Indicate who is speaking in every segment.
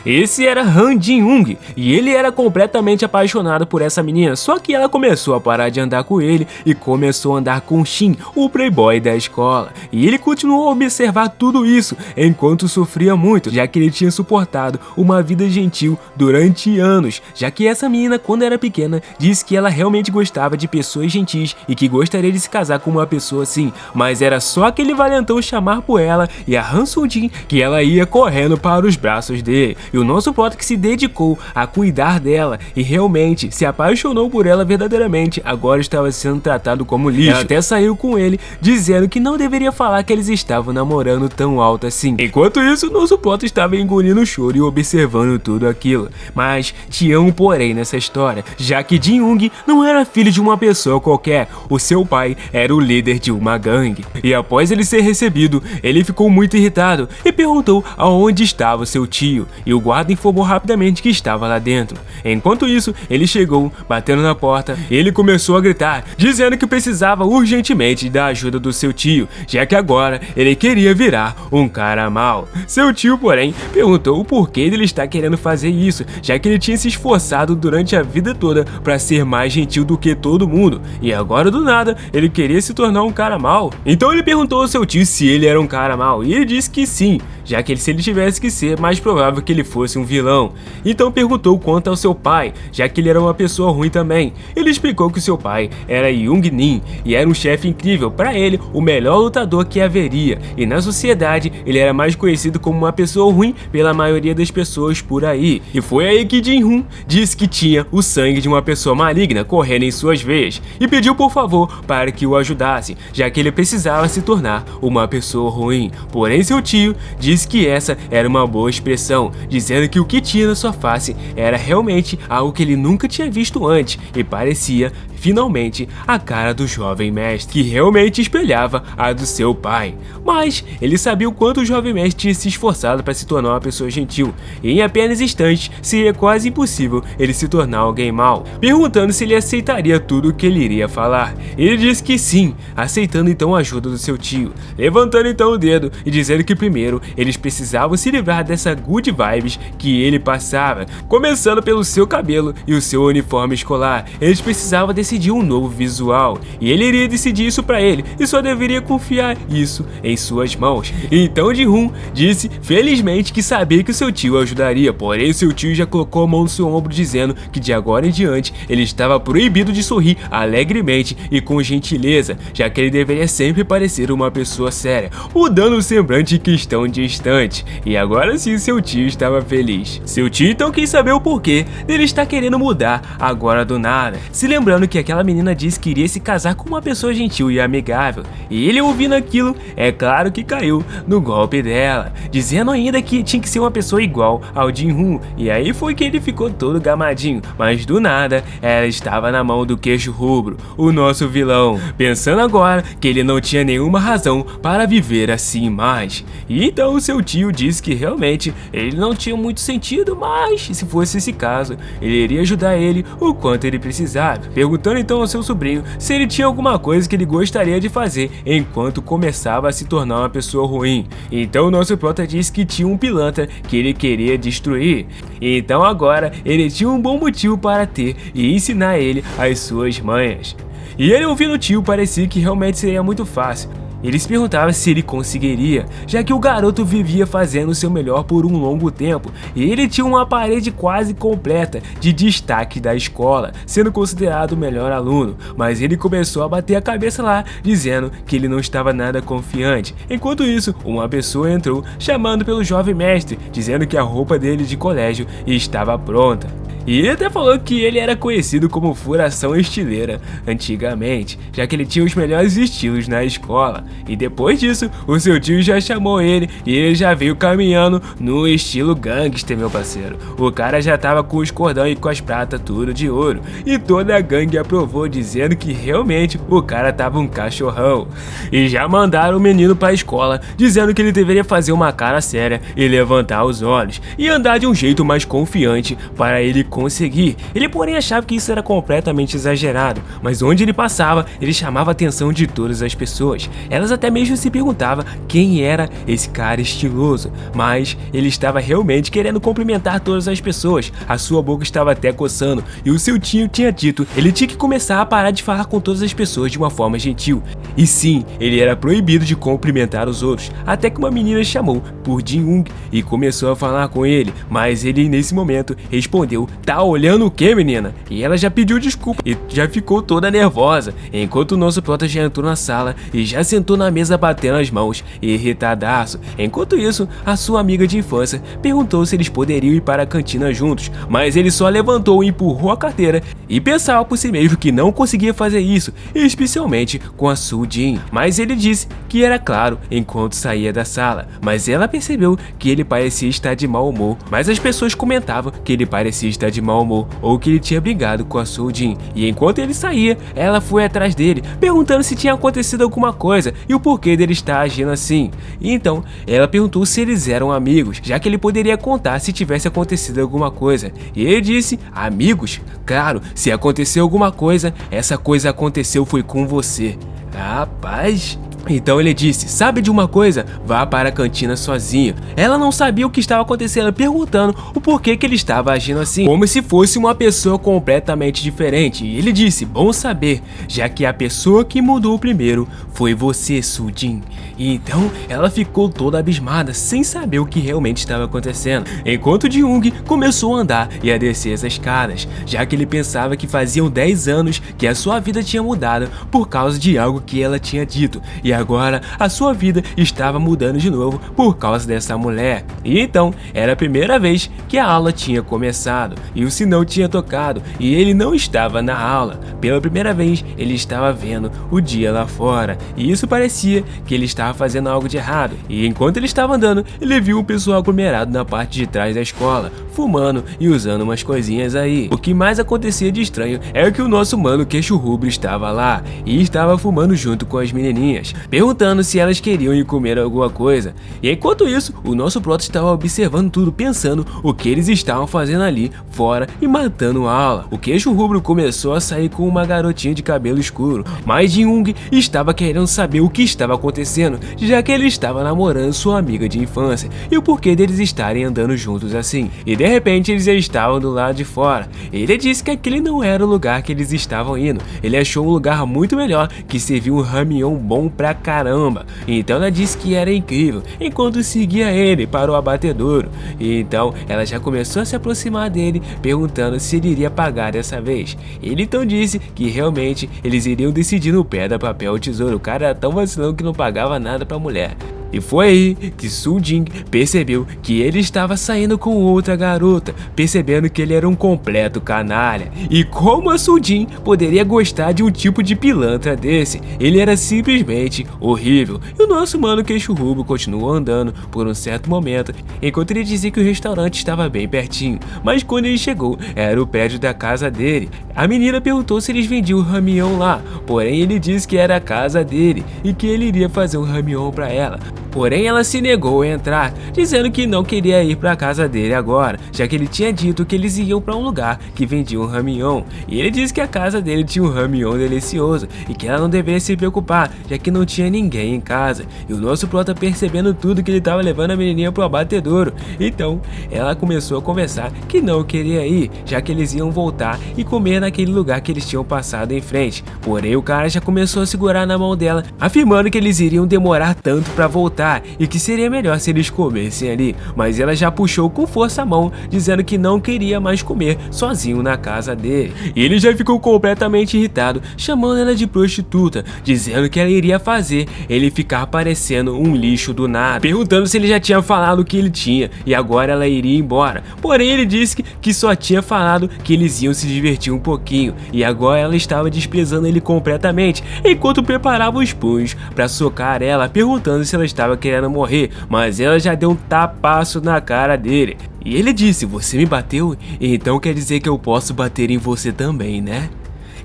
Speaker 1: Esse era Han Jin-young, e ele era completamente apaixonado por essa menina, só que ela começou a parar de andar com ele e começou a andar com Shin, o playboy da escola. E ele continuou a observar tudo isso, enquanto sofria muito, já que ele tinha suportado uma vida gentil durante anos, já que essa menina, quando era pequena, disse que ela realmente gostava de pessoas gentis e que gostaria de se casar com uma pessoa assim, mas era só aquele valentão chamar por ela e a Han Soo-jin que ela ia correndo para os braços dele. E o nosso prota que se dedicou a cuidar dela e realmente se apaixonou por ela verdadeiramente, agora estava sendo tratado como lixo. Ela até saiu com ele, dizendo que não deveria falar que eles estavam namorando tão alto assim. Enquanto isso, o nosso prota estava engolindo o choro e observando tudo aquilo. Mas tinha um porém nessa história, já que Jin-young não era filho de uma pessoa qualquer, o seu pai era o líder de uma gangue. E após ele ser recebido, ele ficou muito irritado e perguntou aonde estava o seu tio, e o guarda informou rapidamente que estava lá dentro. Enquanto isso, ele chegou, batendo na porta, e ele começou a gritar, dizendo que precisava urgentemente da ajuda do seu tio, já que agora ele queria virar um cara mau. Seu tio, porém, perguntou o porquê dele estar querendo fazer isso, já que ele tinha se esforçado durante a vida toda para ser mais gentil do que todo mundo, e agora do nada ele queria se tornar um cara mau. Então ele perguntou ao seu tio se ele era um cara mau, e ele disse que sim, já que se ele tivesse que ser, mais provável que ele fosse um vilão. Então perguntou quanto ao seu pai, já que ele era uma pessoa ruim também. Ele explicou que seu pai era Young Nin e era um chefe incrível, para ele o melhor lutador que haveria, e na sociedade ele era mais conhecido como uma pessoa ruim pela maioria das pessoas por aí. E foi aí que Jin-hoon disse que tinha o sangue de uma pessoa maligna correndo em suas veias e pediu por favor para que o ajudasse, já que ele precisava se tornar uma pessoa ruim. Porém seu tio disse que essa era uma boa expressão, dizendo que o que tinha na sua face era realmente algo que ele nunca tinha visto antes e parecia finalmente a cara do jovem mestre, que realmente espelhava a do seu pai. Mas ele sabia o quanto o jovem mestre tinha se esforçado para se tornar uma pessoa gentil, e em apenas instantes seria quase impossível ele se tornar alguém mau. Perguntando se ele aceitaria tudo o que ele iria falar, ele disse que sim, aceitando então a ajuda do seu tio, levantando então o dedo e dizendo que primeiro eles precisavam se livrar dessa good vibes que ele passava, começando pelo seu cabelo e o seu uniforme escolar. Eles precisavam decidir um novo visual, e ele iria decidir isso pra ele, e só deveria confiar isso em suas mãos. Então Jin-hoon disse felizmente que sabia que o seu tio ajudaria, porém seu tio já colocou a mão no seu ombro dizendo que de agora em diante ele estava proibido de sorrir alegremente e com gentileza, já que ele deveria sempre parecer uma pessoa séria, mudando o semblante em questão de instante. E agora sim seu tio estava feliz. Seu tio então quis saber o porquê dele estar querendo mudar agora do nada, se lembrando que aquela menina disse que iria se casar com uma pessoa gentil e amigável, e ele ouvindo aquilo, é claro que caiu no golpe dela, dizendo ainda que tinha que ser uma pessoa igual ao Jin-hoon, e aí foi que ele ficou todo gamadinho, mas do nada ela estava na mão do queixo rubro, o nosso vilão, pensando agora que ele não tinha nenhuma razão para viver assim mais. E então seu tio disse que realmente ele não tinha muito sentido, mas se fosse esse caso, ele iria ajudar ele o quanto ele precisava, perguntando então ao seu sobrinho se ele tinha alguma coisa que ele gostaria de fazer enquanto começava a se tornar uma pessoa ruim. Então o nosso prota disse que tinha um pilantra que ele queria destruir, então agora ele tinha um bom motivo para ter e ensinar ele as suas manhas. E ele ouvindo o tio parecia que realmente seria muito fácil. Ele se perguntava se ele conseguiria, já que o garoto vivia fazendo o seu melhor por um longo tempo, e ele tinha uma parede quase completa de destaque da escola, sendo considerado o melhor aluno, mas ele começou a bater a cabeça lá, dizendo que ele não estava nada confiante. Enquanto isso, uma pessoa entrou chamando pelo jovem mestre, dizendo que a roupa dele de colégio estava pronta. E ele até falou que ele era conhecido como Furação Estileira antigamente, já que ele tinha os melhores estilos na escola. E depois disso, o seu tio já chamou ele e ele já veio caminhando no estilo gangster, meu parceiro. O cara já tava com os cordão e com as pratas tudo de ouro, e toda a gangue aprovou, dizendo que realmente o cara tava um cachorrão. E já mandaram o menino pra escola, dizendo que ele deveria fazer uma cara séria e levantar os olhos, e andar de um jeito mais confiante para ele conseguir. Ele porém achava que isso era completamente exagerado, mas onde ele passava, ele chamava a atenção de todas as pessoas. Era Elas até mesmo se perguntavam quem era esse cara estiloso, mas ele estava realmente querendo cumprimentar todas as pessoas. A sua boca estava até coçando e o seu tio tinha dito ele tinha que começar a parar de falar com todas as pessoas de uma forma gentil. E sim, ele era proibido de cumprimentar os outros, até que uma menina chamou por Jin-Woong e começou a falar com ele, mas ele nesse momento respondeu: "Tá olhando o que, menina?" E ela já pediu desculpa e já ficou toda nervosa, enquanto o nosso prota já entrou na sala e já sentou na mesa batendo as mãos, irritadaço. Enquanto isso, a sua amiga de infância perguntou se eles poderiam ir para a cantina juntos, mas ele só levantou e empurrou a carteira e pensava por si mesmo que não conseguia fazer isso, especialmente com a Soo-jin. Mas ele disse que era claro enquanto saía da sala, mas ela percebeu que ele parecia estar de mau humor, mas as pessoas comentavam que ele parecia estar de mau humor ou que ele tinha brigado com a Soo-jin. E enquanto ele saía, ela foi atrás dele, perguntando se tinha acontecido alguma coisa e o porquê dele estar agindo assim. E então, ela perguntou se eles eram amigos, já que ele poderia contar se tivesse acontecido alguma coisa. E ele disse: "Amigos? Claro, se aconteceu alguma coisa, essa coisa aconteceu foi com você." Rapaz... Então ele disse: "Sabe de uma coisa? Vá para a cantina sozinho." Ela não sabia o que estava acontecendo, perguntando o porquê que ele estava agindo assim, como se fosse uma pessoa completamente diferente. E ele disse: "Bom saber, já que a pessoa que mudou primeiro foi você, Soo-jin." E então ela ficou toda abismada, sem saber o que realmente estava acontecendo, enquanto Jin-Woong começou a andar e a descer as escadas, já que ele pensava que faziam 10 anos que a sua vida tinha mudado por causa de algo que ela tinha dito. E agora a sua vida estava mudando de novo por causa dessa mulher. E então era a primeira vez que a aula tinha começado e o sinal tinha tocado e ele não estava na aula. Pela primeira vez ele estava vendo o dia lá fora e isso parecia que ele estava fazendo algo de errado. E enquanto ele estava andando, ele viu um pessoal aglomerado na parte de trás da escola, fumando e usando umas coisinhas aí. O que mais acontecia de estranho é que o nosso mano queixo rubro estava lá e estava fumando junto com as menininhas, perguntando se elas queriam ir comer alguma coisa. E enquanto isso, o nosso prota estava observando tudo, pensando o que eles estavam fazendo ali fora e matando a aula. O queixo rubro começou a sair com uma garotinha de cabelo escuro, mas Jin-Woong estava querendo saber o que estava acontecendo, já que ele estava namorando sua amiga de infância e o porquê deles estarem andando juntos assim. E de repente eles já estavam do lado de fora. Ele disse que aquele não era o lugar que eles estavam indo. Ele achou um lugar muito melhor que servia um ramyeon bom pra caramba. Então ela disse que era incrível, enquanto seguia ele para o abatedouro. E então ela já começou a se aproximar dele, perguntando se ele iria pagar dessa vez. Ele então disse que realmente eles iriam decidir no pedra, papel ou tesoura. O cara era tão vacilão que não pagava nada pra mulher. E foi aí que Soo-jin percebeu que ele estava saindo com outra garota, percebendo que ele era um completo canalha. E como a Soo-jin poderia gostar de um tipo de pilantra desse? Ele era simplesmente horrível. E o nosso mano queixo rubro continuou andando por um certo momento, enquanto ele dizia que o restaurante estava bem pertinho. Mas quando ele chegou, era o prédio da casa dele. A menina perguntou se eles vendiam o ramyeon lá, porém ele disse que era a casa dele e que ele iria fazer um ramyeon para ela. Porém ela se negou a entrar, dizendo que não queria ir para a casa dele agora, já que ele tinha dito que eles iam para um lugar que vendia um ramyeon. E ele disse que a casa dele tinha um ramyeon delicioso e que ela não deveria se preocupar, já que não tinha ninguém em casa. E o nosso prota, percebendo tudo, que ele estava levando a menininha pro abatedouro. Então ela começou a conversar que não queria ir, já que eles iam voltar e comer naquele lugar que eles tinham passado em frente. Porém o cara já começou a segurar na mão dela, afirmando que eles iriam demorar tanto para voltar e que seria melhor se eles comessem ali. Mas ela já puxou com força a mão, dizendo que não queria mais comer sozinho na casa dele. E ele já ficou completamente irritado, chamando ela de prostituta, dizendo que ela iria fazer ele ficar parecendo um lixo do nada, perguntando se ele já tinha falado o que ele tinha e agora ela iria embora. Porém ele disse que só tinha falado que eles iam se divertir um pouquinho e agora ela estava desprezando ele completamente, enquanto preparava os punhos para socar ela, perguntando se ela estava querendo morrer, mas ela já deu um tapaço na cara dele. E ele disse: "Você me bateu? Então quer dizer que eu posso bater em você também, né?"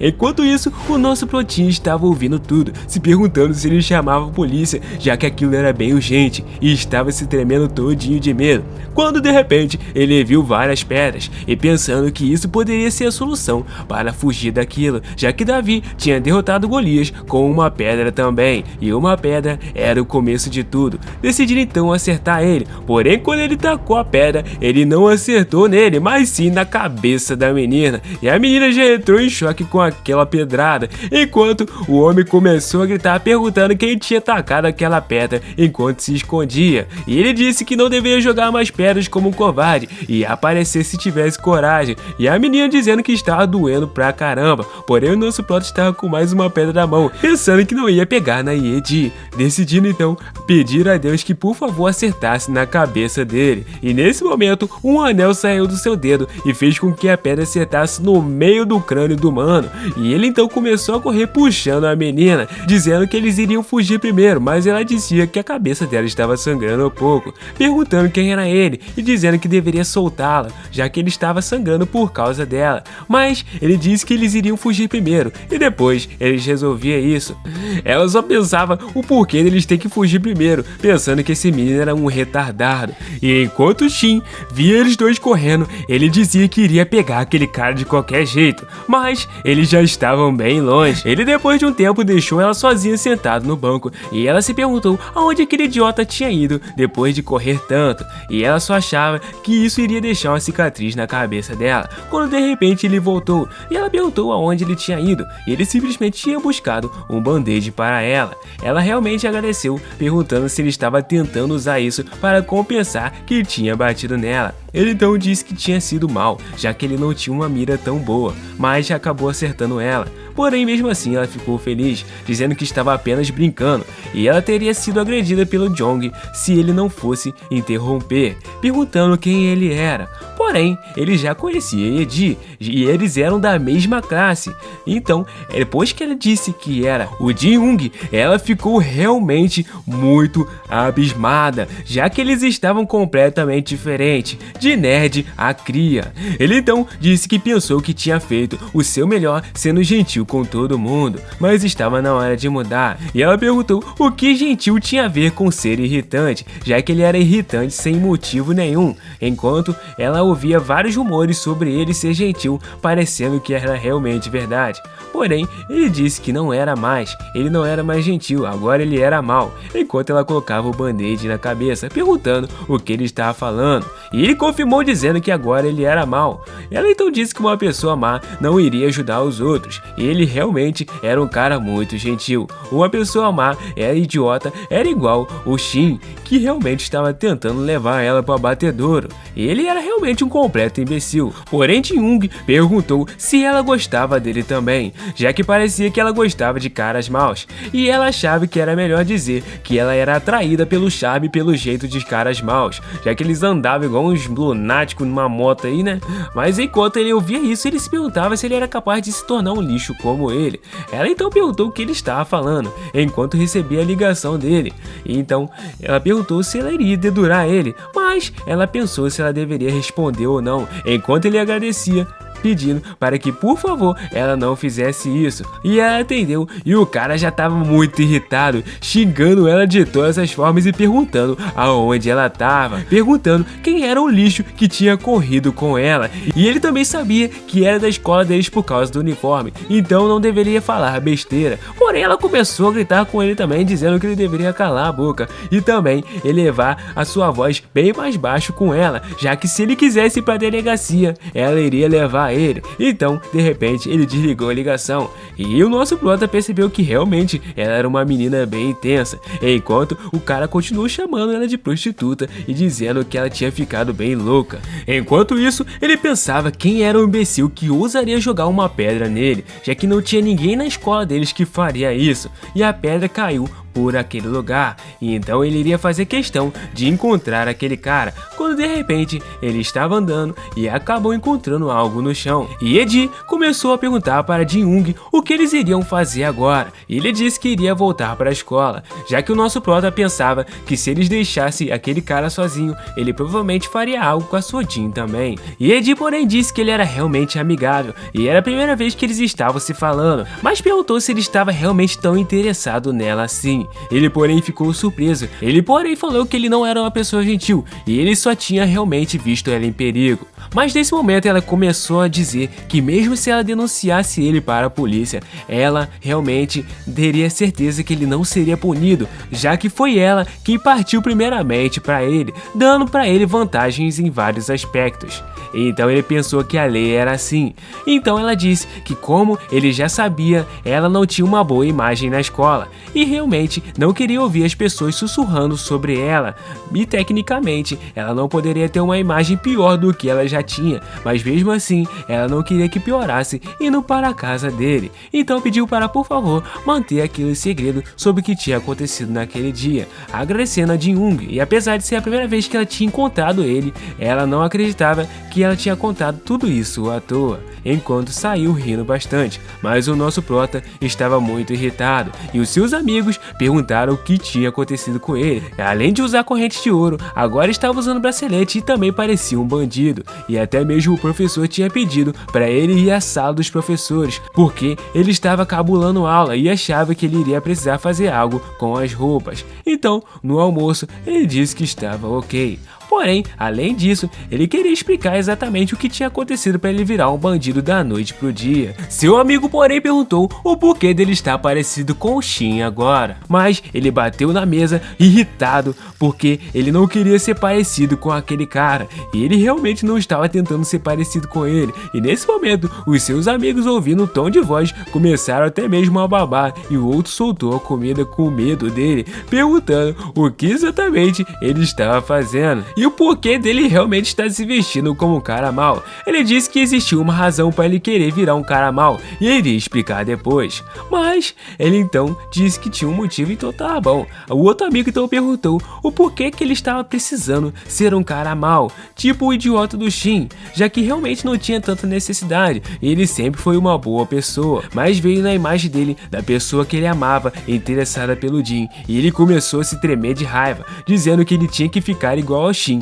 Speaker 1: Enquanto isso, o nosso plotinho estava ouvindo tudo, se perguntando se ele chamava a polícia, já que aquilo era bem urgente, e estava se tremendo todinho de medo, quando de repente ele viu várias pedras, e pensando que isso poderia ser a solução para fugir daquilo, já que Davi tinha derrotado Golias com uma pedra também, e uma pedra era o começo de tudo. Decidiram então acertar ele, porém quando ele tacou a pedra, ele não acertou nele, mas sim na cabeça da menina, e a menina já entrou em choque com aquela pedrada, enquanto o homem começou a gritar perguntando quem tinha tacado aquela pedra enquanto se escondia, e ele disse que não deveria jogar mais pedras como um covarde e aparecer se tivesse coragem, e a menina dizendo que estava doendo pra caramba, porém o nosso plot estava com mais uma pedra na mão, pensando que não ia pegar na Yedi, decidindo então pedir a Deus que por favor acertasse na cabeça dele, e nesse momento um anel saiu do seu dedo e fez com que a pedra acertasse no meio do crânio do mano, e ele então começou a correr puxando a menina, dizendo que eles iriam fugir primeiro, mas ela dizia que a cabeça dela estava sangrando um pouco, perguntando quem era ele e dizendo que deveria soltá-la, já que ele estava sangrando por causa dela, mas ele disse que eles iriam fugir primeiro e depois eles resolviam isso. Ela só pensava o porquê deles ter que fugir primeiro, pensando que esse menino era um retardado, e enquanto Shin via eles dois correndo, ele dizia que iria pegar aquele cara de qualquer jeito, mas eles já estavam bem longe. Ele depois de um tempo deixou ela sozinha sentada no banco e ela se perguntou aonde aquele idiota tinha ido depois de correr tanto, e ela só achava que isso iria deixar uma cicatriz na cabeça dela, quando de repente ele voltou e ela perguntou aonde ele tinha ido, e ele simplesmente tinha buscado um band-aid para ela. Ela realmente agradeceu, perguntando se ele estava tentando usar isso para compensar que tinha batido nela. Ele então disse que tinha sido mal, já que ele não tinha uma mira tão boa, mas acabou acertando ela. Porém, mesmo assim, ela ficou feliz, dizendo que estava apenas brincando, e ela teria sido agredida pelo Jong se ele não fosse interromper, perguntando quem ele era. Porém, ele já conhecia Yedi, e eles eram da mesma classe. Então, depois que ela disse que era o Ji-Young, ela ficou realmente muito abismada, já que eles estavam completamente diferentes, de nerd a cria. Ele então disse que pensou que tinha feito o seu melhor sendo gentil com todo mundo, mas estava na hora de mudar, e ela perguntou o que gentil tinha a ver com ser irritante, já que ele era irritante sem motivo nenhum, enquanto ela ouvia vários rumores sobre ele ser gentil, parecendo que era realmente verdade. Porém, ele disse que não era mais, ele não era mais gentil, agora ele era mau, enquanto ela colocava o band-aid na cabeça, perguntando o que ele estava falando, e ele confirmou dizendo que agora ele era mau. Ela então disse que uma pessoa má não iria ajudar os outros, e ele realmente era um cara muito gentil. Uma pessoa má era idiota, era igual o Shin, que realmente estava tentando levar ela para o abatedouro. Ele era realmente um completo imbecil. Porém, Ji-Young perguntou se ela gostava dele também, já que parecia que ela gostava de caras maus, e ela achava que era melhor dizer que ela era atraída pelo charme e pelo jeito de caras maus, já que eles andavam igual uns lunáticos numa moto aí, né? Mas enquanto ele ouvia isso, ele se perguntava se ele era capaz de se tornar um lixo como ele. Ela então perguntou o que ele estava falando, enquanto recebia a ligação dele. E então ela perguntou se ela iria dedurar ele, mas ela pensou se ela deveria responder ou não, enquanto ele agradecia, pedindo para que por favor ela não fizesse isso, e ela atendeu, e o cara já estava muito irritado, xingando ela de todas as formas e perguntando aonde ela estava, perguntando quem era o lixo que tinha corrido com ela, e ele também sabia que era da escola deles por causa do uniforme, então não deveria falar besteira. Porém ela começou a gritar com ele também, dizendo que ele deveria calar a boca e também elevar a sua voz bem mais baixo com ela, já que se ele quisesse ir para a delegacia, ela iria levar ele. Então, de repente, ele desligou a ligação, e o nosso prota percebeu que realmente ela era uma menina bem intensa, enquanto o cara continuou chamando ela de prostituta e dizendo que ela tinha ficado bem louca. Enquanto isso, ele pensava quem era o imbecil que ousaria jogar uma pedra nele, já que não tinha ninguém na escola deles que faria isso, e a pedra caiu por aquele lugar, e então ele iria fazer questão de encontrar aquele cara, quando de repente ele estava andando e acabou encontrando algo no chão. E Eddie começou a perguntar para Jin-Young o que eles iriam fazer agora. Ele disse que iria voltar para a escola, já que o nosso prota pensava que se eles deixassem aquele cara sozinho, ele provavelmente faria algo com a sua Jin também. E Eddie, porém, disse que ele era realmente amigável e era a primeira vez que eles estavam se falando, mas perguntou se ele estava realmente tão interessado nela assim. Ele, porém, ficou surpreso. Ele, porém, falou que ele não era uma pessoa gentil e ele só tinha realmente visto ela em perigo. Mas nesse momento ela começou a dizer que mesmo se ela denunciasse ele para a polícia, ela realmente teria certeza que ele não seria punido, já que foi ela quem partiu primeiramente para ele, dando para ele vantagens em vários aspectos. Então ele pensou que a lei era assim. Então ela disse que como ele já sabia, ela não tinha uma boa imagem na escola e realmente não queria ouvir as pessoas sussurrando sobre ela. E tecnicamente ela não poderia ter uma imagem pior do que ela já tinha, mas mesmo assim ela não queria que piorasse indo para a casa dele. Então pediu para, por favor, manter aquele segredo sobre o que tinha acontecido naquele dia, agradecendo a Jin-Young. E apesar de ser a primeira vez que ela tinha encontrado ele, ela não acreditava que ela tinha contado tudo isso à toa, enquanto saiu rindo bastante. Mas o nosso prota estava muito irritado e os seus amigos perguntaram o que tinha acontecido com ele. Além de usar corrente de ouro, agora estava usando bracelete e também parecia um bandido. E até mesmo o professor tinha pedido para ele ir à sala dos professores, porque ele estava cabulando aula e achava que ele iria precisar fazer algo com as roupas. Então, no almoço, ele disse que estava ok. Porém, além disso, ele queria explicar exatamente o que tinha acontecido para ele virar um bandido da noite pro dia. Seu amigo, porém, perguntou o porquê dele estar parecido com o Shin agora. Mas ele bateu na mesa, irritado, porque ele não queria ser parecido com aquele cara. E ele realmente não estava tentando ser parecido com ele. E nesse momento, os seus amigos, ouvindo o tom de voz, começaram até mesmo a babar. E o outro soltou a comida com medo dele, perguntando o que exatamente ele estava fazendo e o porquê dele realmente estar se vestindo como um cara mau. Ele disse que existia uma razão para ele querer virar um cara mau e ele iria explicar depois. Mas ele então disse que tinha um motivo, então tá bom. O outro amigo então perguntou o porquê que ele estava precisando ser um cara mau, tipo o idiota do Shin, já que realmente não tinha tanta necessidade. Ele sempre foi uma boa pessoa, mas veio na imagem dele da pessoa que ele amava, interessada pelo Jin, e ele começou a se tremer de raiva, dizendo que ele tinha que ficar igual ao Shin,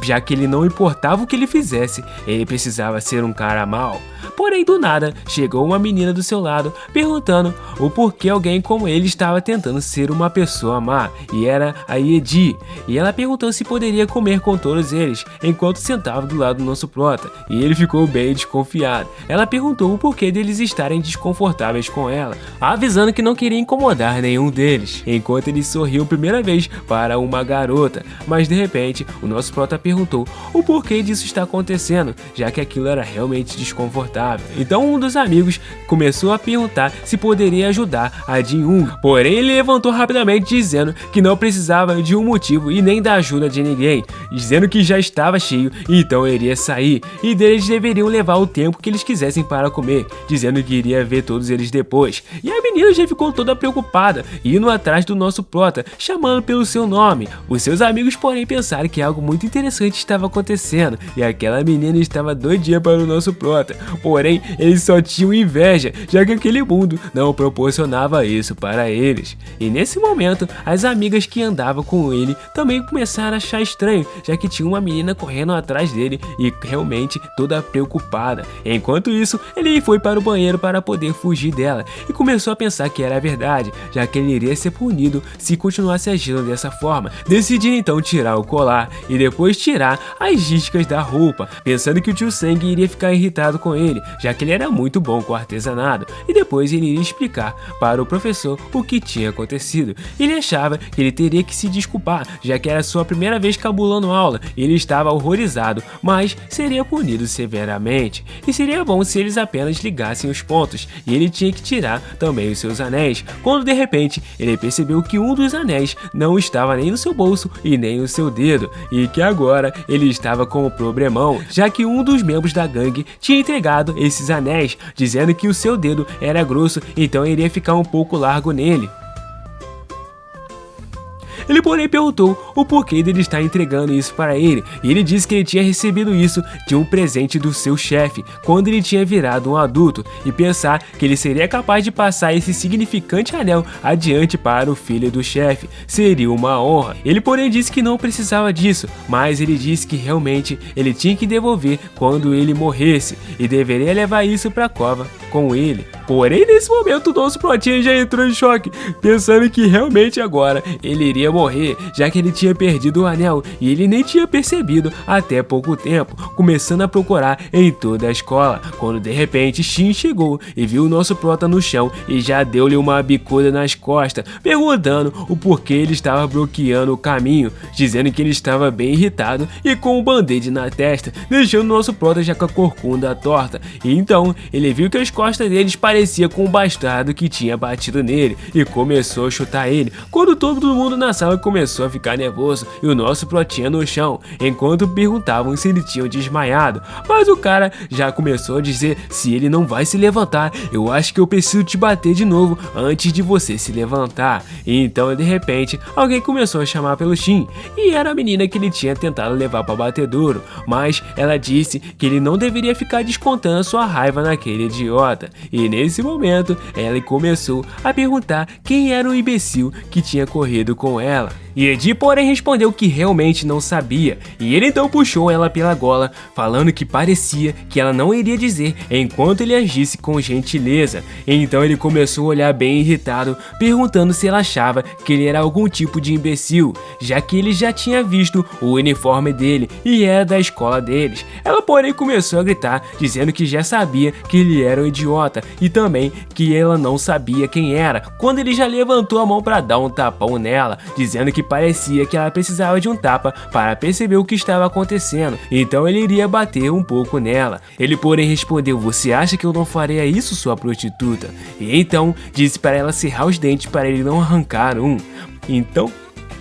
Speaker 1: já que ele não importava o que ele fizesse, ele precisava ser um cara mau. Porém, do nada, chegou uma menina do seu lado, perguntando o porquê alguém como ele estava tentando ser uma pessoa má, e era a Eddie. E ela perguntou se poderia comer com todos eles, enquanto sentava do lado do nosso prota, e ele ficou bem desconfiado. Ela perguntou o porquê deles estarem desconfortáveis com ela, avisando que não queria incomodar nenhum deles, enquanto ele sorriu primeira vez para uma garota. Mas de repente, o nosso prota perguntou o porquê disso está acontecendo, já que aquilo era realmente desconfortável. Então um dos amigos começou a perguntar se poderia ajudar a Jin-Young, porém ele levantou rapidamente dizendo que não precisava de um motivo e nem da ajuda de ninguém, dizendo que já estava cheio e então iria sair e deles deveriam levar o tempo que eles quisessem para comer, dizendo que iria ver todos eles depois. E a menina já ficou toda preocupada, indo atrás do nosso prota, chamando pelo seu nome. Os seus amigos, porém, pensaram que algo muito interessante estava acontecendo e aquela menina estava doidinha para o nosso prota. Porém, eles só tinham inveja, já que aquele mundo não proporcionava isso para eles. E nesse momento, as amigas que andavam com ele também começaram a achar estranho, já que tinha uma menina correndo atrás dele e realmente toda preocupada. Enquanto isso, ele foi para o banheiro para poder fugir dela e começou a pensar que era verdade, já que ele iria ser punido se continuasse agindo dessa forma. Decidiu então tirar o colar e depois tirar as riscas da roupa, pensando que o tio Sang iria ficar irritado com ele, já que ele era muito bom com artesanato, e depois ele iria explicar para o professor o que tinha acontecido. Ele achava que ele teria que se desculpar, já que era sua primeira vez cabulando aula, e ele estava horrorizado, mas seria punido severamente, e seria bom se eles apenas ligassem os pontos, e ele tinha que tirar também os seus anéis, quando de repente ele percebeu que um dos anéis não estava nem no seu bolso e nem no seu dedo, e que agora ele estava com um problemão, já que um dos membros da gangue tinha entregado esses anéis, dizendo que o seu dedo era grosso, então iria ficar um pouco largo nele. Ele porém perguntou o porquê dele estar entregando isso para ele, e ele disse que ele tinha recebido isso de um presente do seu chefe, quando ele tinha virado um adulto, e pensar que ele seria capaz de passar esse significante anel adiante para o filho do chefe. Seria uma honra. Ele porém disse que não precisava disso, mas ele disse que realmente ele tinha que devolver quando ele morresse, e deveria levar isso para a cova com ele. Porém, nesse momento, o nosso protinha já entrou em choque, pensando que realmente agora ele iria morrer, já que ele tinha perdido o anel e ele nem tinha percebido até pouco tempo, começando a procurar em toda a escola, quando de repente Shin chegou e viu o nosso prota no chão e já deu-lhe uma bicuda nas costas, perguntando o porquê ele estava bloqueando o caminho, dizendo que ele estava bem irritado e com um band-aid na testa, deixando o nosso prota já com a corcunda torta. E então ele viu que as costas deles parecia com o bastardo que tinha batido nele e começou a chutar ele, quando todo mundo na sala começou a ficar nervoso e o nosso protinha no chão, enquanto perguntavam se ele tinha desmaiado, mas o cara já começou a dizer: se ele não vai se levantar, eu acho que eu preciso te bater de novo antes de você se levantar. E então de repente alguém começou a chamar pelo Shin, e era a menina que ele tinha tentado levar para batedouro, mas ela disse que ele não deveria ficar descontando sua raiva naquele idiota. E nesse momento ela começou a perguntar quem era o imbecil que tinha corrido com ela. E Edi porém respondeu que realmente não sabia, e ele então puxou ela pela gola, falando que parecia que ela não iria dizer enquanto ele agisse com gentileza. Então ele começou a olhar bem irritado, perguntando se ela achava que ele era algum tipo de imbecil, já que ele já tinha visto o uniforme dele e era da escola deles. Ela porém começou a gritar, dizendo que já sabia que ele era um idiota e também que ela não sabia quem era, quando ele já levantou a mão para dar um tapão nela, dizendo que parecia que ela precisava de um tapa para perceber o que estava acontecendo, então ele iria bater um pouco nela. Ele porém respondeu: você acha que eu não faria isso, sua prostituta? E então disse para ela cerrar os dentes para ele não arrancar um. Então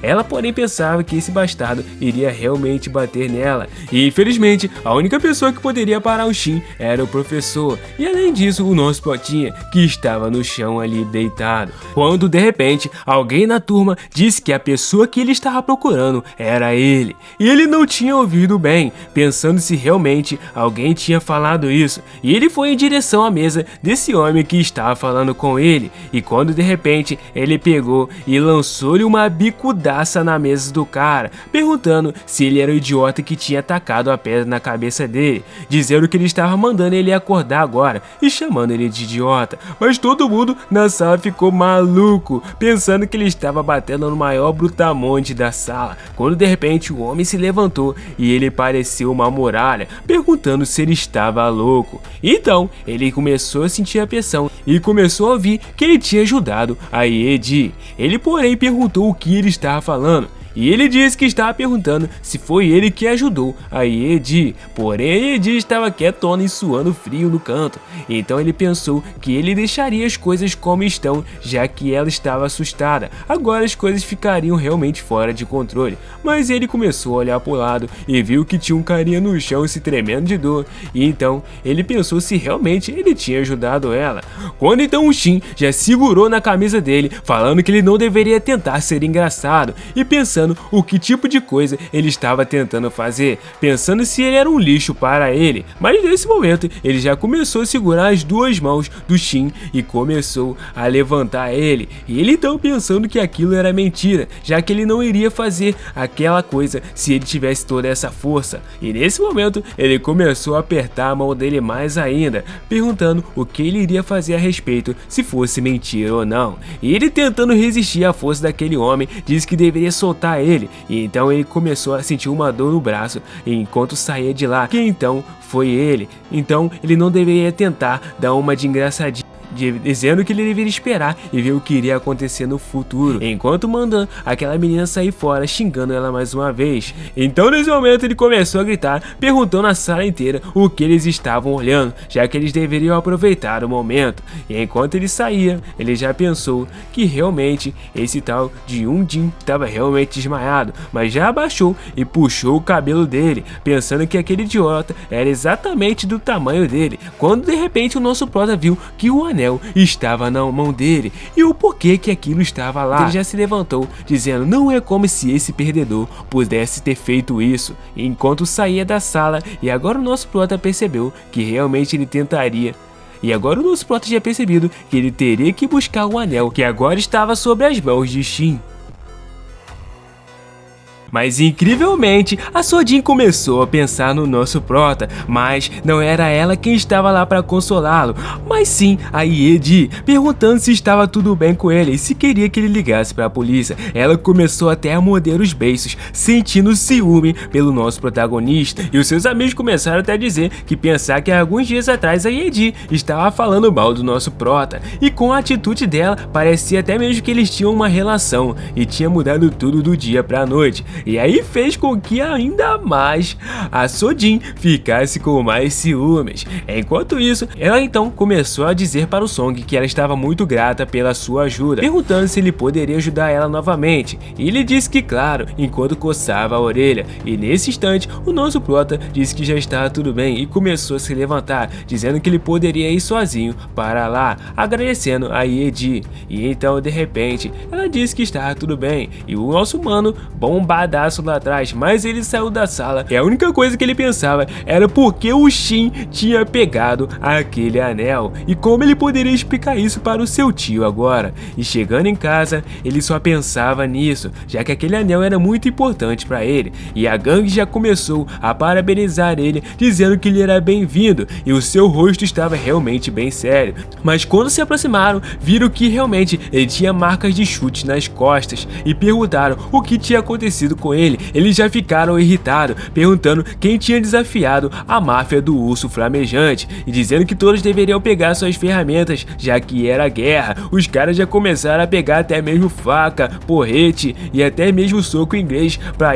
Speaker 1: ela porém pensava que esse bastardo iria realmente bater nela, e infelizmente a única pessoa que poderia parar o Shin era o professor, e além disso o nosso protinha, que estava no chão ali deitado, quando de repente alguém na turma disse que a pessoa que ele estava procurando era ele, e ele não tinha ouvido bem, pensando se realmente alguém tinha falado isso, e ele foi em direção à mesa desse homem que estava falando com ele, e quando de repente ele pegou e lançou-lhe uma bicuda na mesa do cara, perguntando se ele era o idiota que tinha atacado a pedra na cabeça dele, dizendo que ele estava mandando ele acordar agora e chamando ele de idiota. Mas todo mundo na sala ficou maluco, pensando que ele estava batendo no maior brutamonte da sala, quando de repente o homem se levantou e ele pareceu uma muralha, perguntando se ele estava louco. Então ele começou a sentir a pressão e começou a ouvir que ele tinha ajudado a Edi. Ele porém perguntou o que ele estava falando, e ele disse que estava perguntando se foi ele que ajudou a Edi, porém Edi estava quietona e suando frio no canto, então ele pensou que ele deixaria as coisas como estão, já que ela estava assustada. Agora as coisas ficariam realmente fora de controle, mas ele começou a olhar para o lado e viu que tinha um carinha no chão se tremendo de dor, e então ele pensou se realmente ele tinha ajudado ela, quando então o Shin já segurou na camisa dele, falando que ele não deveria tentar ser engraçado, e pensando o que tipo de coisa ele estava tentando fazer, pensando se ele era um lixo para ele. Mas nesse momento ele já começou a segurar as duas mãos do Shin e começou a levantar ele, e ele então pensando que aquilo era mentira, já que ele não iria fazer aquela coisa se ele tivesse toda essa força. E nesse momento ele começou a apertar a mão dele mais ainda, perguntando o que ele iria fazer a respeito se fosse mentira ou não. E ele, tentando resistir à força daquele homem, disse que deveria soltar ele, e então ele começou a sentir uma dor no braço enquanto saía de lá, que então foi ele. Então ele não deveria tentar dar uma de engraçadinho, dizendo que ele deveria esperar e ver o que iria acontecer no futuro, enquanto mandando aquela menina sair fora, xingando ela mais uma vez. Então nesse momento ele começou a gritar, perguntando à sala inteira o que eles estavam olhando, já que eles deveriam aproveitar o momento. E enquanto ele saía, ele já pensou que realmente esse tal de Jin estava realmente desmaiado, mas já abaixou e puxou o cabelo dele, pensando que aquele idiota era exatamente do tamanho dele, quando de repente o nosso prota viu que o anel anel estava na mão dele e o porquê que aquilo estava lá. Ele já se levantou, dizendo: não é como se esse perdedor pudesse ter feito isso, enquanto saía da sala. E agora o nosso prota percebeu que realmente ele tentaria. E agora o nosso prota tinha percebido que ele teria que buscar o anel que agora estava sobre as mãos de Shin. Mas incrivelmente, a Sojin começou a pensar no nosso prota, mas não era ela quem estava lá para consolá-lo, mas sim a Yeji, perguntando se estava tudo bem com ele e se queria que ele ligasse para a polícia. Ela começou até a morder os beiços, sentindo ciúme pelo nosso protagonista, e os seus amigos começaram até a dizer que pensar que alguns dias atrás a Yeji estava falando mal do nosso prota, e com a atitude dela, parecia até mesmo que eles tinham uma relação, e tinha mudado tudo do dia para a noite. E aí fez com que ainda mais a Sojin ficasse com mais ciúmes. Enquanto isso, ela então começou a dizer para o Song que ela estava muito grata pela sua ajuda, perguntando se ele poderia ajudar ela novamente. E ele disse que claro, enquanto coçava a orelha. E nesse instante, o nosso prota disse que já estava tudo bem e começou a se levantar, dizendo que ele poderia ir sozinho para lá, agradecendo a Yeji. E então, de repente, ela disse que estava tudo bem e o nosso mano bombadaço lá atrás, mas ele saiu da sala e a única coisa que ele pensava era porque o Shin tinha pegado aquele anel e como ele poderia explicar isso para o seu tio agora. E chegando em casa, ele só pensava nisso, já que aquele anel era muito importante para ele, e a gangue já começou a parabenizar ele, dizendo que ele era bem-vindo e o seu rosto estava realmente bem sério. Mas quando se aproximaram, viram que realmente ele tinha marcas de chute nas costas e perguntaram o que tinha acontecido com ele. Eles já ficaram irritados, perguntando quem tinha desafiado a máfia do urso flamejante e dizendo que todos deveriam pegar suas ferramentas, já que era guerra. Os caras já começaram a pegar até mesmo faca, porrete e até mesmo soco inglês para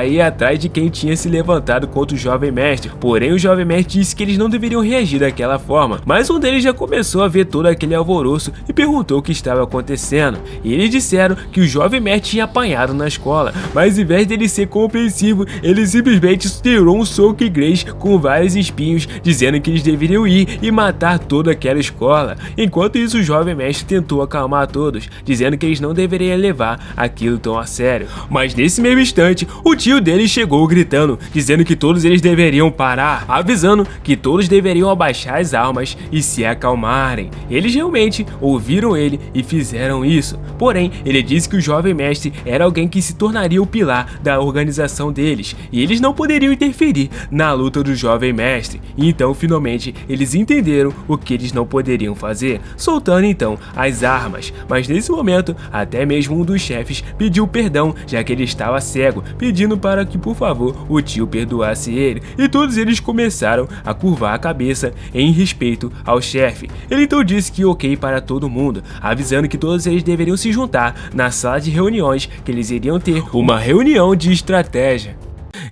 Speaker 1: ir atrás de quem tinha se levantado contra o jovem mestre. Porém, o jovem mestre disse que eles não deveriam reagir daquela forma, mas um deles já começou a ver todo aquele alvoroço e perguntou o que estava acontecendo. E eles disseram que o jovem mestre tinha apanhado na escola, mas em vez dele ser compreensivo, ele simplesmente tirou um soco inglês com vários espinhos, dizendo que eles deveriam ir e matar toda aquela escola. Enquanto isso, o jovem mestre tentou acalmar todos, dizendo que eles não deveriam levar aquilo tão a sério. Mas nesse mesmo instante, o tio dele chegou gritando, dizendo que todos eles deveriam parar, avisando que todos deveriam abaixar as armas e se acalmarem. Eles realmente ouviram ele e fizeram isso. Porém, ele disse que o jovem mestre era alguém que se tornaria o pilar da organização deles, e eles não poderiam interferir na luta do jovem mestre. E então, finalmente, eles entenderam o que eles não poderiam fazer, soltando então as armas. Mas nesse momento, até mesmo um dos chefes pediu perdão, já que ele estava cego, pedindo para que, por favor, o tio perdoasse ele, e todos eles começaram a curvar a cabeça em respeito ao chefe. Ele então disse que ok para todo mundo, avisando que todos eles deveriam se juntar na sala de reuniões, que eles iriam ter uma reunião de estratégia.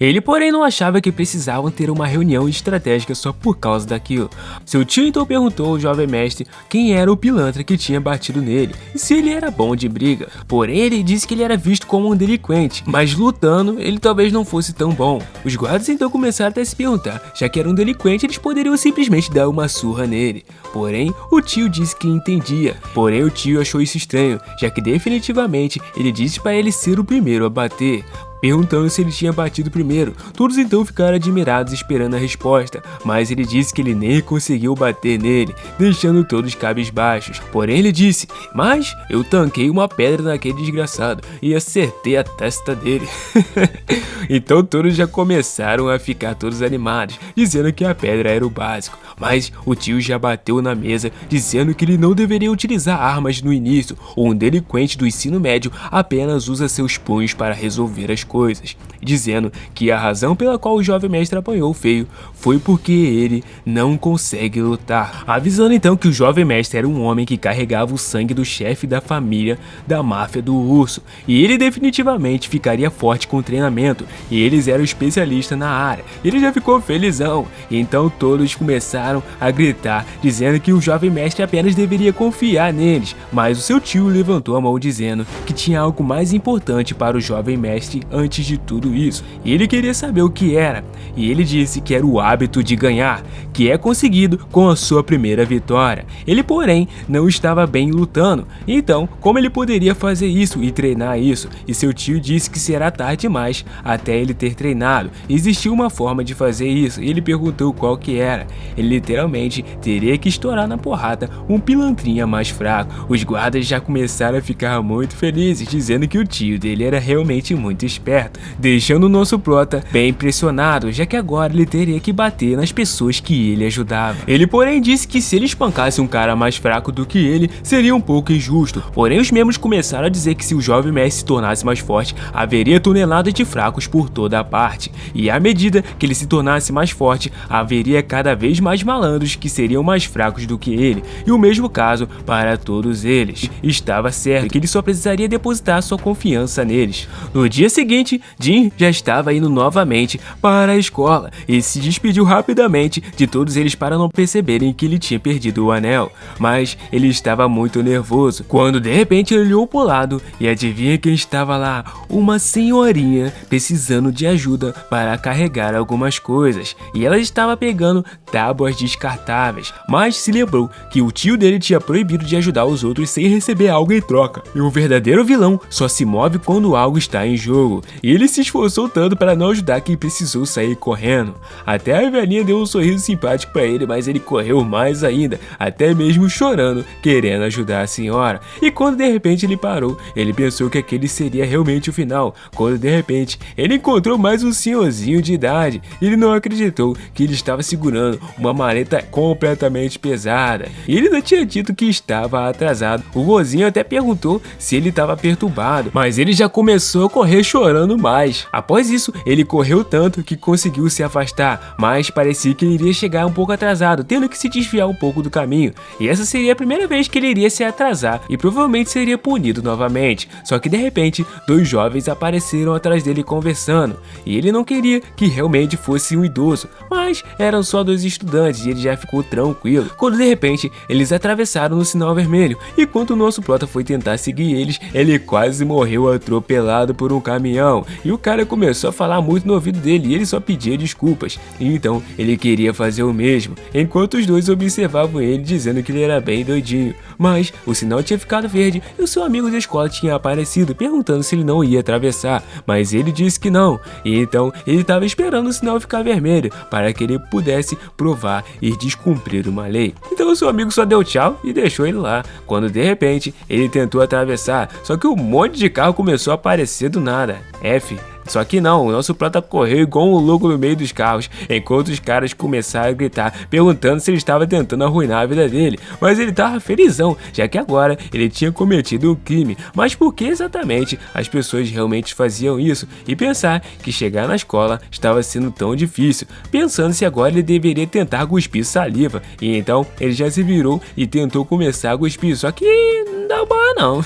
Speaker 1: Ele, porém, não achava que precisavam ter uma reunião estratégica só por causa daquilo. Seu tio então perguntou ao jovem mestre quem era o pilantra que tinha batido nele e se ele era bom de briga. Porém, ele disse que ele era visto como um delinquente, mas lutando ele talvez não fosse tão bom. Os guardas então começaram até a se perguntar, já que era um delinquente, eles poderiam simplesmente dar uma surra nele. Porém, o tio disse que entendia. Porém, o tio achou isso estranho, já que definitivamente ele disse para ele ser o primeiro a bater, perguntando se ele tinha batido primeiro. Todos então ficaram admirados esperando a resposta, mas ele disse que ele nem conseguiu bater nele, deixando todos cabisbaixos. Porém ele disse, mas eu tanquei uma pedra naquele desgraçado e acertei a testa dele. Então todos já começaram a ficar todos animados, dizendo que a pedra era o básico. Mas o tio já bateu na mesa, dizendo que ele não deveria utilizar armas no início. Um delinquente do ensino médio apenas usa seus punhos para resolver as coisas, dizendo que a razão pela qual o jovem mestre apanhou feio foi porque ele não consegue lutar, avisando então que o jovem mestre era um homem que carregava o sangue do chefe da família da máfia do urso, e ele definitivamente ficaria forte com o treinamento, e eles eram especialistas na área. Ele já ficou felizão, e então todos começaram a gritar, dizendo que o jovem mestre apenas deveria confiar neles, mas o seu tio levantou a mão dizendo que tinha algo mais importante para o jovem mestre antes antes de tudo isso. E ele queria saber o que era, e ele disse que era o hábito de ganhar, que é conseguido com a sua primeira vitória. Ele, porém, não estava bem lutando, então como ele poderia fazer isso e treinar isso? E seu tio disse que será tarde demais até ele ter treinado. Existiu uma forma de fazer isso, e ele perguntou qual que era. Ele literalmente teria que estourar na porrada um pilantrinha mais fraco. Os guardas já começaram a ficar muito felizes, dizendo que o tio dele era realmente muito esperto, deixando o nosso prota bem impressionado, já que agora ele teria que bater nas pessoas que ele ajudava. Ele, porém, disse que se ele espancasse um cara mais fraco do que ele, seria um pouco injusto. Porém, os membros começaram a dizer que se o jovem mestre se tornasse mais forte, haveria toneladas de fracos por toda a parte. E à medida que ele se tornasse mais forte, haveria cada vez mais malandros que seriam mais fracos do que ele. E o mesmo caso para todos eles. Estava certo que ele só precisaria depositar sua confiança neles. No dia seguinte, Jin já estava indo novamente para a escola e se despediu rapidamente de todos eles para não perceberem que ele tinha perdido o anel. Mas ele estava muito nervoso, quando de repente ele olhou para o lado e adivinha quem estava lá? Uma senhorinha precisando de ajuda para carregar algumas coisas, e ela estava pegando tábuas descartáveis, mas se lembrou que o tio dele tinha proibido de ajudar os outros sem receber algo em troca. E o verdadeiro vilão só se move quando algo está em jogo, e ele se esforçou tanto para não ajudar quem precisou sair correndo. Até a velhinha deu um sorriso simpático para ele, mas ele correu mais ainda, até mesmo chorando, querendo ajudar a senhora. E quando de repente ele parou, ele pensou que aquele seria realmente o final, quando de repente ele encontrou mais um senhorzinho de idade. Ele não acreditou que ele estava segurando uma maleta completamente pesada, e ele não tinha dito que estava atrasado. O vozinho até perguntou se ele estava perturbado, mas ele já começou a correr chorando mais. Após isso, ele correu tanto que conseguiu se afastar, mas parecia que ele iria chegar um pouco atrasado, tendo que se desviar um pouco do caminho, e essa seria a primeira vez que ele iria se atrasar e provavelmente seria punido novamente. Só que de repente, dois jovens apareceram atrás dele conversando, e ele não queria que realmente fosse um idoso, mas eram só dois estudantes e ele já ficou tranquilo, quando de repente eles atravessaram no sinal vermelho, e enquanto o nosso prota foi tentar seguir eles, ele quase morreu atropelado por um caminhão, e o cara começou a falar muito no ouvido dele e ele só pedia desculpas, e então ele queria fazer o mesmo, enquanto os dois observavam ele dizendo que ele era bem doidinho. Mas o sinal tinha ficado verde e o seu amigo da escola tinha aparecido perguntando se ele não ia atravessar, mas ele disse que não, e então ele estava esperando o sinal ficar vermelho para que ele pudesse provar e descumprir uma lei. Então o seu amigo só deu tchau e deixou ele lá, quando de repente ele tentou atravessar, só que um monte de carro começou a aparecer do nada. Só que não, o nosso prota correu igual um louco no meio dos carros, enquanto os caras começaram a gritar, perguntando se ele estava tentando arruinar a vida dele. Mas ele estava felizão, já que agora ele tinha cometido um crime. Mas por que exatamente as pessoas realmente faziam isso? E pensar que chegar na escola estava sendo tão difícil, pensando se agora ele deveria tentar cuspir saliva. E então ele já se virou e tentou começar a cuspir, só que não deu boa não.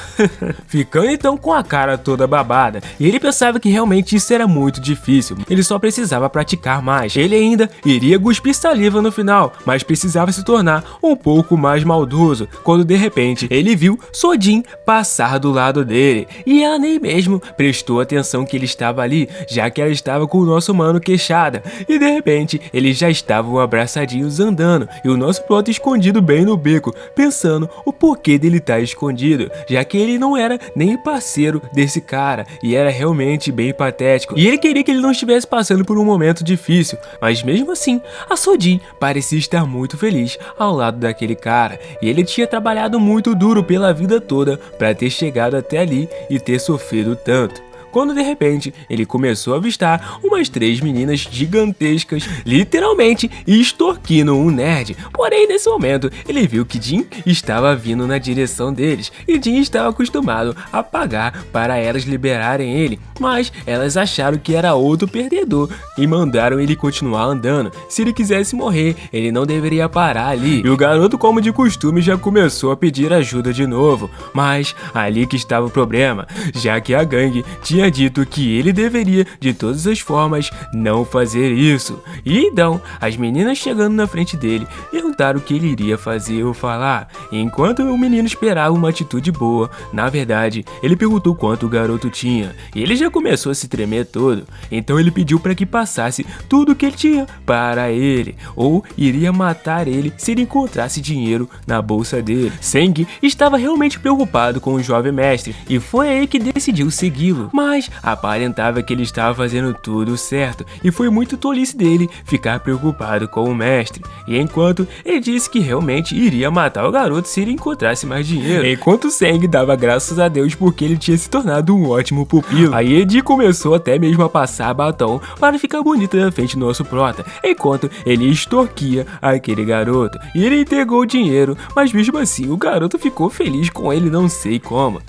Speaker 1: Ficando então com a cara toda babada, e ele pensava que realmente isso era muito difícil, ele só precisava praticar mais. Ele ainda iria cuspir saliva no final, mas precisava se tornar um pouco mais maldoso, quando de repente ele viu Sojin passar do lado dele, e ela nem mesmo prestou atenção que ele estava ali, já que ela estava com o nosso mano queixada, e de repente eles já estavam abraçadinhos andando, e o nosso prota escondido bem no beco, pensando o porquê dele estar escondido, já que ele não era nem parceiro desse cara, e era realmente bem patético, e ele queria que ele não estivesse passando por um momento difícil, mas mesmo assim, a Sojin parecia estar muito feliz ao lado daquele cara, e ele tinha trabalhado muito duro pela vida toda para ter chegado até ali e ter sofrido tanto. Quando de repente ele começou a avistar umas 3 meninas gigantescas, literalmente extorquindo um nerd. Porém, nesse momento, ele viu que Jin estava vindo na direção deles, e Jin estava acostumado a pagar para elas liberarem ele, mas elas acharam que era outro perdedor e mandaram ele continuar andando. Se ele quisesse morrer, ele não deveria parar ali. E o garoto, como de costume, já começou a pedir ajuda de novo, mas ali que estava o problema, já que a gangue tinha tinha dito que ele deveria, de todas as formas, não fazer isso. E então, as meninas chegando na frente dele, perguntaram o que ele iria fazer ou falar. Enquanto o menino esperava uma atitude boa, na verdade, ele perguntou quanto o garoto tinha. E ele já começou a se tremer todo. Então ele pediu para que passasse tudo o que ele tinha para ele, ou iria matar ele se ele encontrasse dinheiro na bolsa dele. Seng estava realmente preocupado com o jovem mestre e foi aí que decidiu segui-lo, mas aparentava que ele estava fazendo tudo certo e foi muito tolice dele ficar preocupado com o mestre. E enquanto ele disse que realmente iria matar o garoto se ele encontrasse mais dinheiro, enquanto Seng dava graças a Deus porque ele tinha se tornado um ótimo pupilo. Aí Edi começou até mesmo a passar batom para ficar bonito na frente do nosso prota, enquanto ele extorquia aquele garoto. E ele entregou o dinheiro, mas mesmo assim o garoto ficou feliz com ele, não sei como.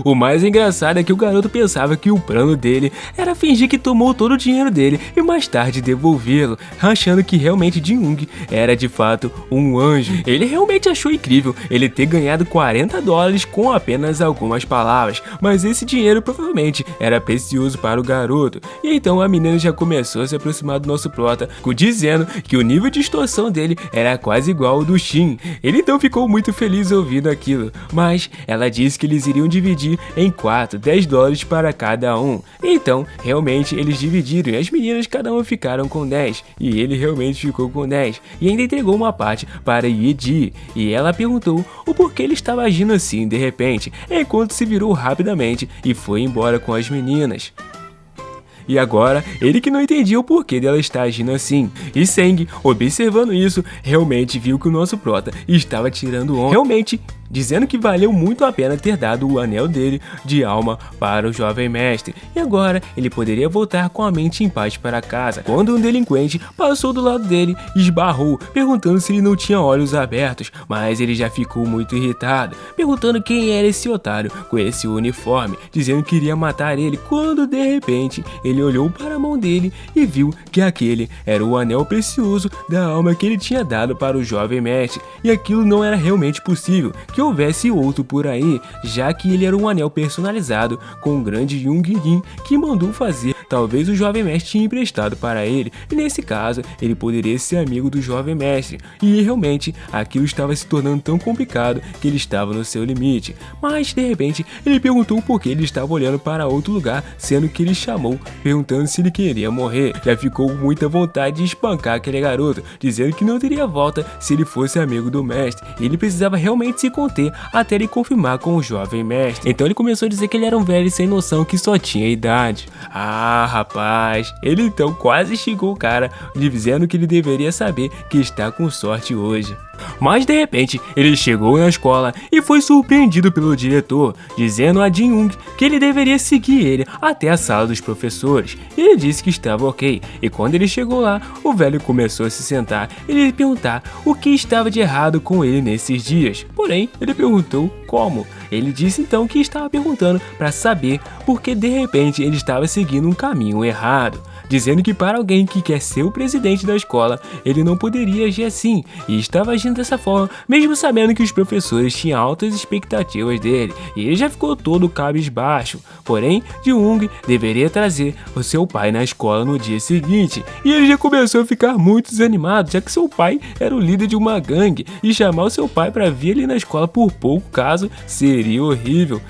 Speaker 1: O mais engraçado é que o garoto pensava que o plano dele era fingir que tomou todo o dinheiro dele e mais tarde devolvê-lo, achando que realmente Ji-Young era de fato um anjo. Ele realmente achou incrível ele ter ganhado $40 com apenas algumas palavras, mas esse dinheiro provavelmente era precioso para o garoto. E então a menina já começou a se aproximar do nosso prota, dizendo que o nível de extorsão dele era quase igual ao do Shin. Ele então ficou muito feliz ouvindo aquilo, mas ela disse que eles iriam dividir em 4, $10 para cada um. Então, realmente eles dividiram e as meninas cada uma ficaram com 10 e ele realmente ficou com 10 e ainda entregou uma parte para Edi e ela perguntou o porquê ele estava agindo assim de repente, enquanto se virou rapidamente e foi embora com as meninas. E agora, ele que não entendia o porquê dela estar agindo assim. E Seng, observando isso, realmente viu que o nosso prota estava tirando onda. Realmente, dizendo que valeu muito a pena ter dado o anel dele de alma para o jovem mestre. E agora, ele poderia voltar com a mente em paz para casa. Quando um delinquente passou do lado dele e esbarrou, perguntando se ele não tinha olhos abertos. Mas ele já ficou muito irritado, perguntando quem era esse otário com esse uniforme, dizendo que iria matar ele, quando de repente ele olhou para a mão dele e viu que aquele era o anel precioso da alma que ele tinha dado para o jovem mestre. E aquilo não era realmente possível que houvesse outro por aí, já que ele era um anel personalizado com o grande Young-in que mandou fazer. Talvez o jovem mestre tinha emprestado para ele, e nesse caso ele poderia ser amigo do jovem mestre, e realmente aquilo estava se tornando tão complicado que ele estava no seu limite. Mas de repente ele perguntou por que ele estava olhando para outro lugar, sendo que ele chamou, perguntando se ele queria morrer. Já ficou com muita vontade de espancar aquele garoto, dizendo que não teria volta se ele fosse amigo do mestre, e ele precisava realmente se conter até ele confirmar com o jovem mestre. Então ele começou a dizer que ele era um velho sem noção que só tinha idade. Ah, rapaz, ele então quase xingou o cara, dizendo que ele deveria saber que está com sorte hoje. Mas de repente, ele chegou na escola e foi surpreendido pelo diretor, dizendo a Ji-Young que ele deveria seguir ele até a sala dos professores. Ele disse que estava ok, e quando ele chegou lá, o velho começou a se sentar e lhe perguntar o que estava de errado com ele nesses dias. Porém, ele perguntou como. Ele disse então que estava perguntando para saber porque de repente ele estava seguindo um caminho errado, dizendo que para alguém que quer ser o presidente da escola, ele não poderia agir assim, e estava agindo dessa forma, mesmo sabendo que os professores tinham altas expectativas dele, e ele já ficou todo cabisbaixo. Porém, Ji-Young deveria trazer o seu pai na escola no dia seguinte, e ele já começou a ficar muito desanimado, já que seu pai era o líder de uma gangue, e chamar o seu pai para vir ali na escola por pouco caso seria horrível.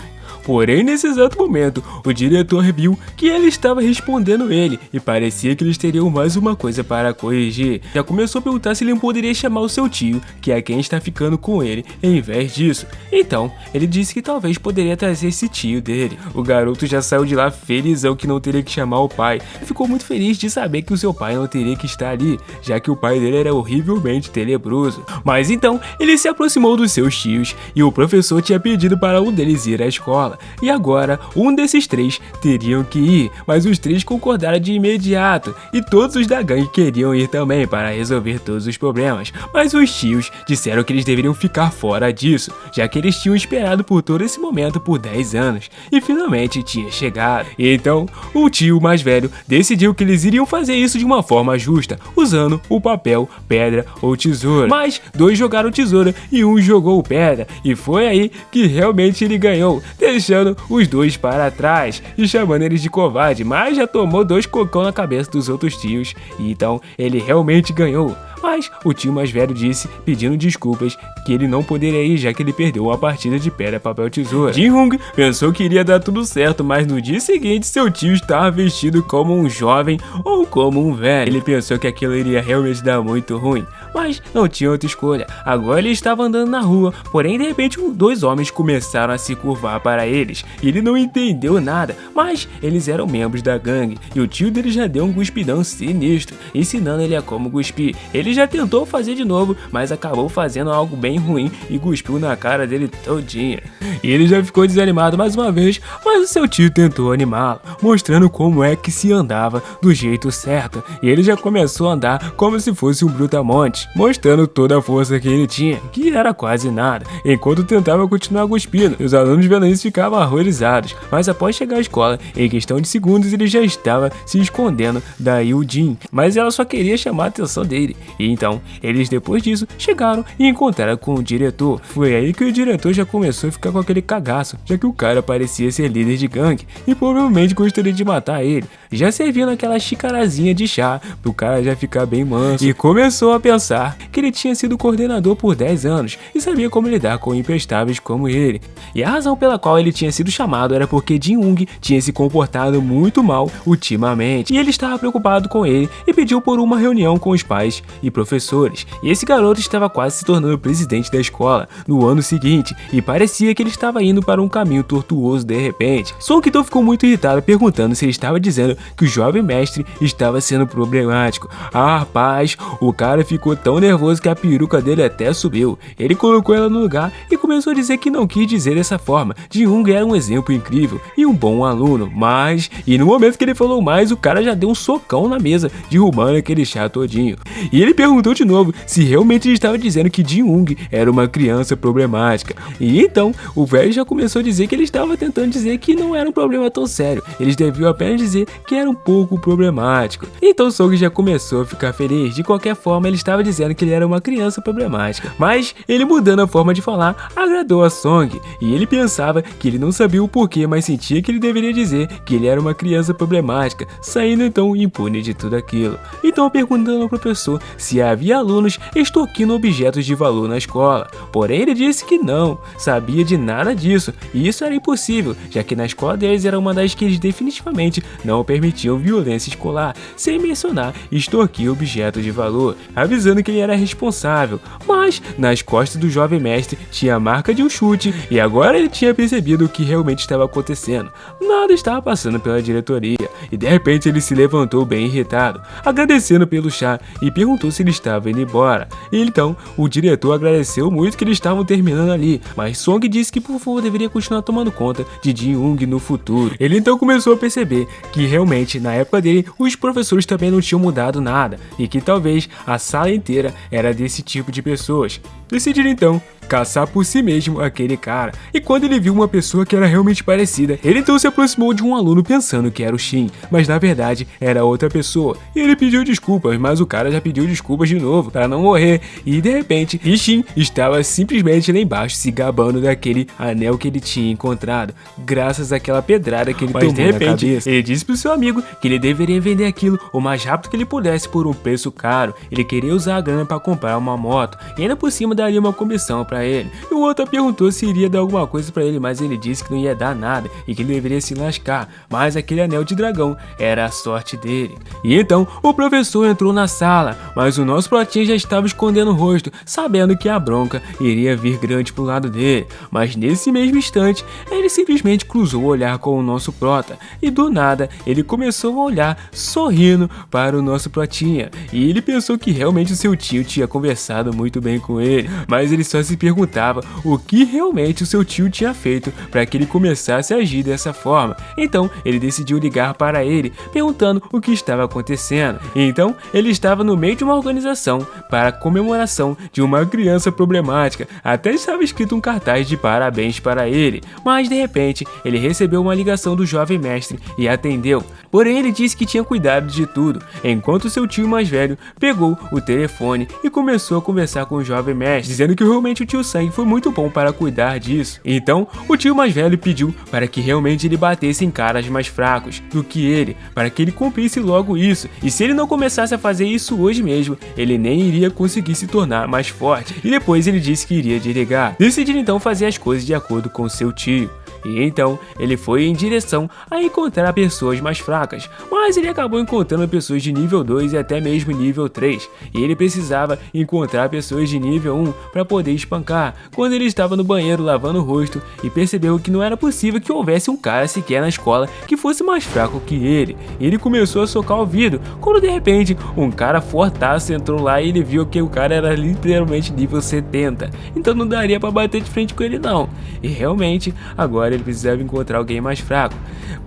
Speaker 1: Porém, nesse exato momento, o diretor viu que ele estava respondendo ele e parecia que eles teriam mais uma coisa para corrigir. Já começou a perguntar se ele poderia chamar o seu tio, que é quem está ficando com ele, em vez disso. Então, ele disse que talvez poderia trazer esse tio dele. O garoto já saiu de lá felizão que não teria que chamar o pai. Ficou muito feliz de saber que o seu pai não teria que estar ali, já que o pai dele era horrivelmente tenebroso. Mas então, ele se aproximou dos seus tios e o professor tinha pedido para um deles ir à escola. E agora, um desses três teriam que ir, mas os três concordaram de imediato, e todos os da gangue queriam ir também para resolver todos os problemas, mas os tios disseram que eles deveriam ficar fora disso, já que eles tinham esperado por todo esse momento por 10 anos, e finalmente tinha chegado. E então, o tio mais velho decidiu que eles iriam fazer isso de uma forma justa, usando o papel, pedra ou tesoura, mas 2 jogaram tesoura e 1 jogou pedra, e foi aí que realmente ele ganhou. Eles deixando os dois para trás e chamando eles de covarde, mas já tomou 2 cocão na cabeça dos outros tios, e então ele realmente ganhou. Mas o tio mais velho disse, pedindo desculpas, que ele não poderia ir já que ele perdeu uma partida de pedra, papel, tesoura. Ji-hoon pensou que iria dar tudo certo, mas no dia seguinte seu tio estava vestido como um jovem ou como um velho. Ele pensou que aquilo iria realmente dar muito ruim, mas não tinha outra escolha. Agora ele estava andando na rua, porém de repente 2 homens começaram a se curvar para eles. E ele não entendeu nada, mas eles eram membros da gangue, e o tio dele já deu um cuspidão sinistro, ensinando ele a como cuspir. Ele já tentou fazer de novo, mas acabou fazendo algo bem ruim e cuspiu na cara dele todinha. E ele já ficou desanimado mais uma vez, mas o seu tio tentou animá-lo, mostrando como é que se andava do jeito certo. E ele já começou a andar como se fosse um brutamonte, mostrando toda a força que ele tinha, que era quase nada, enquanto tentava continuar cuspindo. Os alunos vendo isso ficavam horrorizados, mas após chegar à escola, em questão de segundos ele já estava se escondendo da Yoo-jin, mas ela só queria chamar a atenção dele. E então, eles depois disso chegaram e encontraram com o diretor. Foi aí que o diretor já começou a ficar com aquele cagaço, já que o cara parecia ser líder de gangue e provavelmente gostaria de matar ele, já servindo aquela xicarazinha de chá pro cara já ficar bem manso, e começou a pensar que ele tinha sido coordenador por 10 anos e sabia como lidar com imprestáveis como ele. E a razão pela qual ele tinha sido chamado era porque Ji-hoon tinha se comportado muito mal ultimamente, e ele estava preocupado com ele e pediu por uma reunião com os pais e professores. E esse garoto estava quase se tornando presidente da escola no ano seguinte, e parecia que ele estava indo para um caminho tortuoso de repente. Song então ficou muito irritado, perguntando se ele estava dizendo que o jovem mestre estava sendo problemático. Ah, rapaz, o cara ficou tão nervoso que a peruca dele até subiu. Ele colocou ela no lugar e começou a dizer que não quis dizer dessa forma. Ji-hoon era um exemplo incrível e um bom aluno, mas... E no momento que ele falou mais, o cara já deu um socão na mesa, derrubando aquele chá todinho. E ele perguntou de novo se realmente ele estava dizendo que Ji-hoon era uma criança problemática. E então, o velho já começou a dizer que ele estava tentando dizer que não era um problema tão sério. Eles deviam apenas dizer que era um pouco problemático. Então Song já começou a ficar feliz. De qualquer forma, ele estava dizendo que ele era uma criança problemática. Mas ele mudando a forma de falar agradou a Song. E ele pensava que ele não sabia o porquê, mas sentia que ele deveria dizer que ele era uma criança problemática, saindo então impune de tudo aquilo. Então perguntando ao professor se havia alunos extorquindo objetos de valor na escola. Porém ele disse que não sabia de nada disso, e isso era impossível, já que na escola deles era uma das que eles definitivamente não permitiam violência escolar, sem mencionar extorquir objetos de valor, avisando que ele era responsável. Mas nas costas do jovem mestre tinha a marca de um chute, e agora ele tinha percebido o que realmente estava acontecendo. Nada estava passando pela diretoria, e de repente ele se levantou bem irritado, agradecendo pelo chá e perguntou se ele estava indo embora. E então o diretor agradeceu muito que eles estavam terminando ali, mas Song disse que por favor deveria continuar tomando conta de Ji-hoon no futuro. Ele então começou a perceber que realmente na época dele os professores também não tinham mudado nada, e que talvez a sala inteira era desse tipo de pessoas. Decidiram então caçar por si mesmo aquele cara, e quando ele viu uma pessoa que era realmente parecida, ele então se aproximou de um aluno pensando que era o Shin, mas na verdade era outra pessoa, e ele pediu desculpas, mas o cara já pediu desculpas de novo para não morrer, e de repente Shin estava simplesmente lá embaixo se gabando daquele anel que ele tinha encontrado, graças àquela pedrada que ele tomou de repente, na cabeça. Ele disse pro seu amigo que ele deveria vender aquilo o mais rápido que ele pudesse por um preço caro. Ele queria usar a grana para comprar uma moto, e ainda por cima daria uma comissão para ele. E o outro perguntou se iria dar alguma coisa para ele, mas ele disse que não ia dar nada e que ele deveria se lascar, mas aquele anel de dragão era a sorte dele. E então o professor entrou na sala, mas o nosso protinha já estava escondendo o rosto, sabendo que a bronca iria vir grande pro lado dele. Mas nesse mesmo instante, ele simplesmente cruzou o olhar com o nosso prota, e do nada ele começou a olhar sorrindo para o nosso protinha, e ele pensou que realmente o seu tio tinha conversado muito bem com ele, mas ele só se perguntava o que realmente o seu tio tinha feito para que ele começasse a agir dessa forma. Então ele decidiu ligar para ele, perguntando o que estava acontecendo. Então ele estava no meio de uma organização para a comemoração de uma criança problemática, até estava escrito um cartaz de parabéns para ele, mas de repente ele recebeu uma ligação do jovem mestre e atendeu. Porém ele disse que tinha cuidado de tudo, enquanto seu tio mais velho pegou o telefone e começou a conversar com o jovem mestre, dizendo que realmente o tio tio Sang foi muito bom para cuidar disso. Então, o tio mais velho pediu para que realmente ele batesse em caras mais fracos do que ele, para que ele cumprisse logo isso. E se ele não começasse a fazer isso hoje mesmo, ele nem iria conseguir se tornar mais forte. E depois ele disse que iria delegar. Decidiram então fazer as coisas de acordo com seu tio. E então ele foi em direção a encontrar pessoas mais fracas, mas ele acabou encontrando pessoas de nível 2 e até mesmo nível 3, e ele precisava encontrar pessoas de nível 1 para poder espancar. Quando ele estava no banheiro lavando o rosto e percebeu que não era possível que houvesse um cara sequer na escola que fosse mais fraco que ele começou a socar o vidro, quando de repente um cara fortaço entrou lá e ele viu que o cara era literalmente nível 70, então não daria para bater de frente com ele não, e realmente agora ele precisava encontrar alguém mais fraco.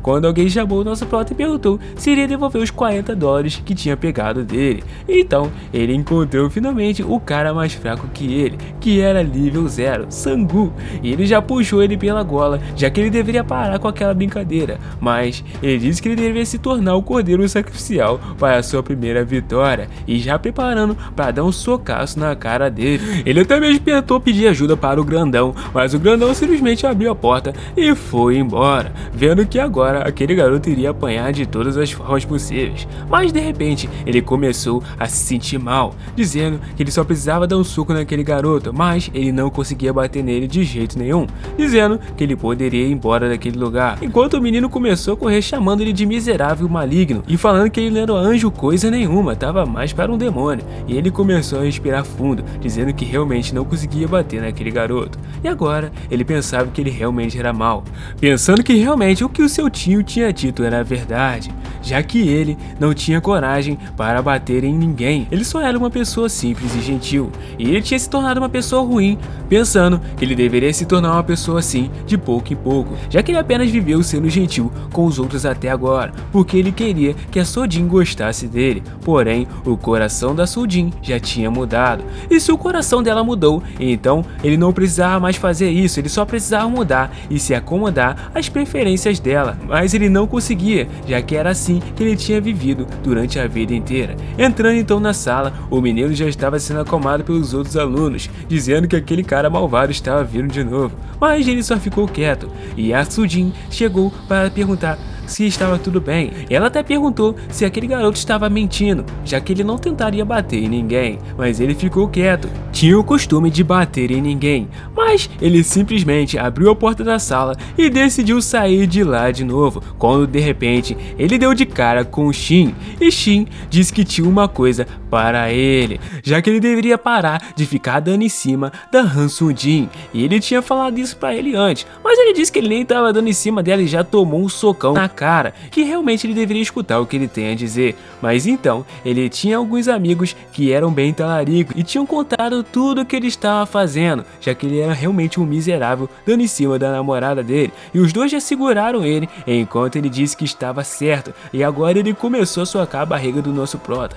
Speaker 1: Quando alguém chamou o nosso prota e perguntou se iria devolver os $40 que tinha pegado dele. Então ele encontrou finalmente o cara mais fraco que ele, que era nível 0, Sangu, e ele já puxou ele pela gola, já que ele deveria parar com aquela brincadeira, mas ele disse que ele deveria se tornar o cordeiro sacrificial para a sua primeira vitória, e já preparando para dar um socaço na cara dele. Ele até mesmo tentou pedir ajuda para o grandão, mas o grandão simplesmente abriu a porta e foi embora, vendo que agora aquele garoto iria apanhar de todas as formas possíveis. Mas de repente ele começou a se sentir mal, dizendo que ele só precisava dar um soco naquele garoto, mas ele não conseguia bater nele de jeito nenhum, dizendo que ele poderia ir embora daquele lugar, enquanto o menino começou a correr chamando ele de miserável maligno e falando que ele não era um anjo coisa nenhuma, tava mais para um demônio. E ele começou a respirar fundo, dizendo que realmente não conseguia bater naquele garoto, e agora ele pensava que ele realmente era mal, pensando que realmente o que o seu tio tinha dito era verdade, já que ele não tinha coragem para bater em ninguém. Ele só era uma pessoa simples e gentil, e ele tinha se tornado uma pessoa ruim, pensando que ele deveria se tornar uma pessoa assim de pouco em pouco, já que ele apenas viveu sendo gentil com os outros até agora, porque ele queria que a Sojin gostasse dele. Porém, o coração da Sojin já tinha mudado, e se o coração dela mudou, então ele não precisava mais fazer isso, ele só precisava mudar e se acomodar às preferências dela, mas ele não conseguia, já que era assim que ele tinha vivido durante a vida inteira. Entrando então na sala, o menino já estava sendo acalmado pelos outros alunos, dizendo que aquele cara malvado estava vindo de novo, mas ele só ficou quieto, e a Sujin chegou para perguntar se estava tudo bem. Ela até perguntou se aquele garoto estava mentindo, já que ele não tentaria bater em ninguém, mas ele ficou quieto. Tinha o costume de bater em ninguém, mas ele simplesmente abriu a porta da sala e decidiu sair de lá de novo, quando de repente ele deu de cara com Shin, e Shin disse que tinha uma coisa para ele, já que ele deveria parar de ficar dando em cima da Han Soo-jin, e ele tinha falado isso para ele antes, mas ele disse que ele nem estava dando em cima dela e já tomou um socão na cara, que realmente ele deveria escutar o que ele tem a dizer. Mas então, ele tinha alguns amigos que eram bem talaricos e tinham contado tudo o que ele estava fazendo, já que ele era realmente um miserável dando em cima da namorada dele, e os dois já seguraram ele, enquanto ele disse que estava certo, e agora ele começou a socar a barriga do nosso prota,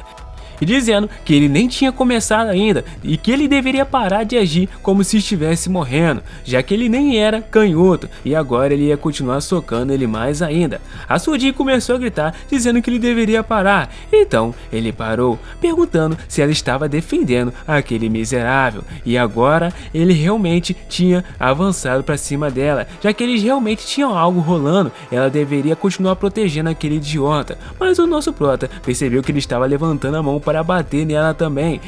Speaker 1: e dizendo que ele nem tinha começado ainda e que ele deveria parar de agir como se estivesse morrendo, já que ele nem era canhoto, e agora ele ia continuar socando ele mais ainda. A Sojin começou a gritar dizendo que ele deveria parar, então ele parou, perguntando se ela estava defendendo aquele miserável, e agora ele realmente tinha avançado para cima dela, já que eles realmente tinham algo rolando. Ela deveria continuar protegendo aquele idiota, mas o nosso prota percebeu que ele estava levantando a mão para bater nela também.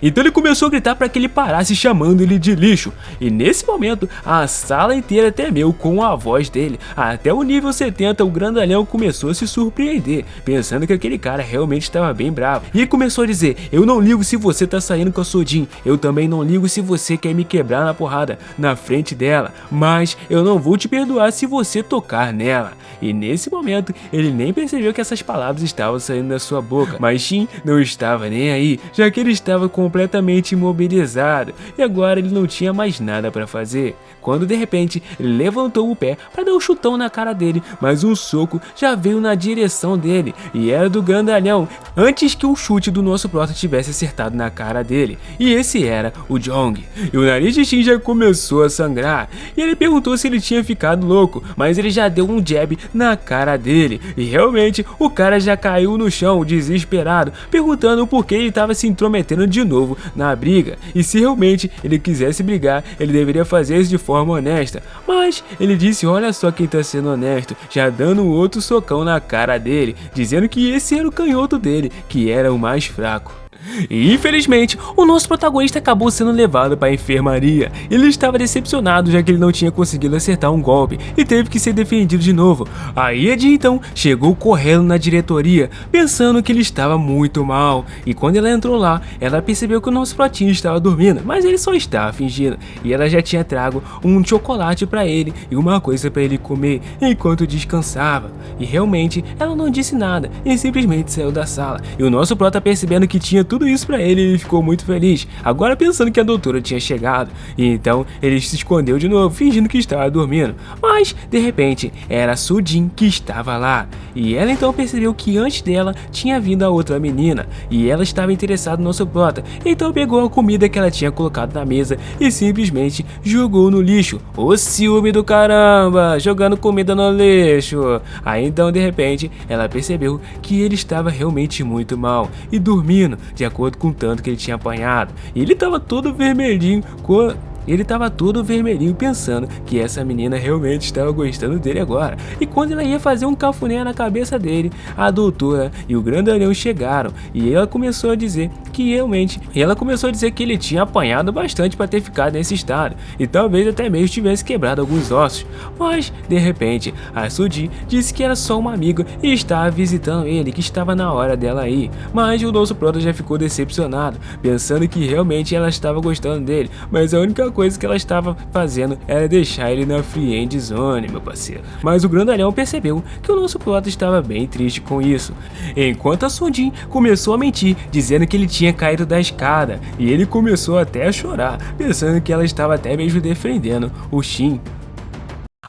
Speaker 1: Então ele começou a gritar para que ele parasse, chamando ele de lixo, e nesse momento a sala inteira temeu com a voz dele. Até o nível 70 o grandalhão começou a se surpreender, pensando que aquele cara realmente estava bem bravo, e ele começou a dizer: eu não ligo se você tá saindo com a Sojin, eu também não ligo se você quer me quebrar na porrada na frente dela, mas eu não vou te perdoar se você tocar nela. E nesse momento ele nem percebeu que essas palavras estavam saindo da sua boca, mas Shin não estava nem aí, já que ele estava completamente imobilizado e agora ele não tinha mais nada para fazer, quando de repente ele levantou o pé para dar um chutão na cara dele, mas um soco já veio na direção dele e era do grandalhão, antes que o chute do nosso prota tivesse acertado na cara dele, e esse era o Jong. E o nariz de Shin já começou a sangrar, e ele perguntou se ele tinha ficado louco, mas ele já deu um jab na cara dele, e realmente o cara já caiu no chão desesperado, perguntando perguntando por que ele estava se intrometendo de novo na briga, e se realmente ele quisesse brigar, ele deveria fazer isso de forma honesta. Mas ele disse: olha só quem tá sendo honesto, já dando outro socão na cara dele, dizendo que esse era o canhoto dele, que era o mais fraco. E infelizmente, o nosso protagonista acabou sendo levado para a enfermaria. Ele estava decepcionado, já que ele não tinha conseguido acertar um golpe e teve que ser defendido de novo. A Ed então chegou correndo na diretoria, pensando que ele estava muito mal. E quando ela entrou lá, ela percebeu que o nosso protinho estava dormindo, mas ele só estava fingindo. E ela já tinha trago um chocolate para ele e uma coisa para ele comer enquanto descansava. E realmente, ela não disse nada e simplesmente saiu da sala. E o nosso prota, percebendo que tinha tudo isso pra ele ficou muito feliz, agora pensando que a doutora tinha chegado, e então ele se escondeu de novo, fingindo que estava dormindo, mas de repente era a Sujin que estava lá, e ela então percebeu que antes dela tinha vindo a outra menina, e ela estava interessada no nosso prota, então pegou a comida que ela tinha colocado na mesa e simplesmente jogou no lixo. O ciúme do caramba, jogando comida no lixo. Aí então de repente ela percebeu que ele estava realmente muito mal e dormindo de acordo com o tanto que ele tinha apanhado. E ele estava todo vermelhinho pensando que essa menina realmente estava gostando dele agora. E quando ela ia fazer um cafuné na cabeça dele, a doutora e o grandalhão chegaram e ela começou a dizer que ele tinha apanhado bastante para ter ficado nesse estado e talvez até mesmo tivesse quebrado alguns ossos. Mas de repente a Sujin disse que era só uma amiga e estava visitando ele, que estava na hora dela ir. Mas o nosso prota já ficou decepcionado, pensando que realmente ela estava gostando dele, mas a única coisa que ela estava fazendo era deixar ele na friend zone, meu parceiro. Mas o grandalhão percebeu que o nosso prota estava bem triste com isso, enquanto a Sujin começou a mentir, dizendo que ele tinha caído da escada, e ele começou até a chorar, pensando que ela estava até mesmo defendendo o Shin.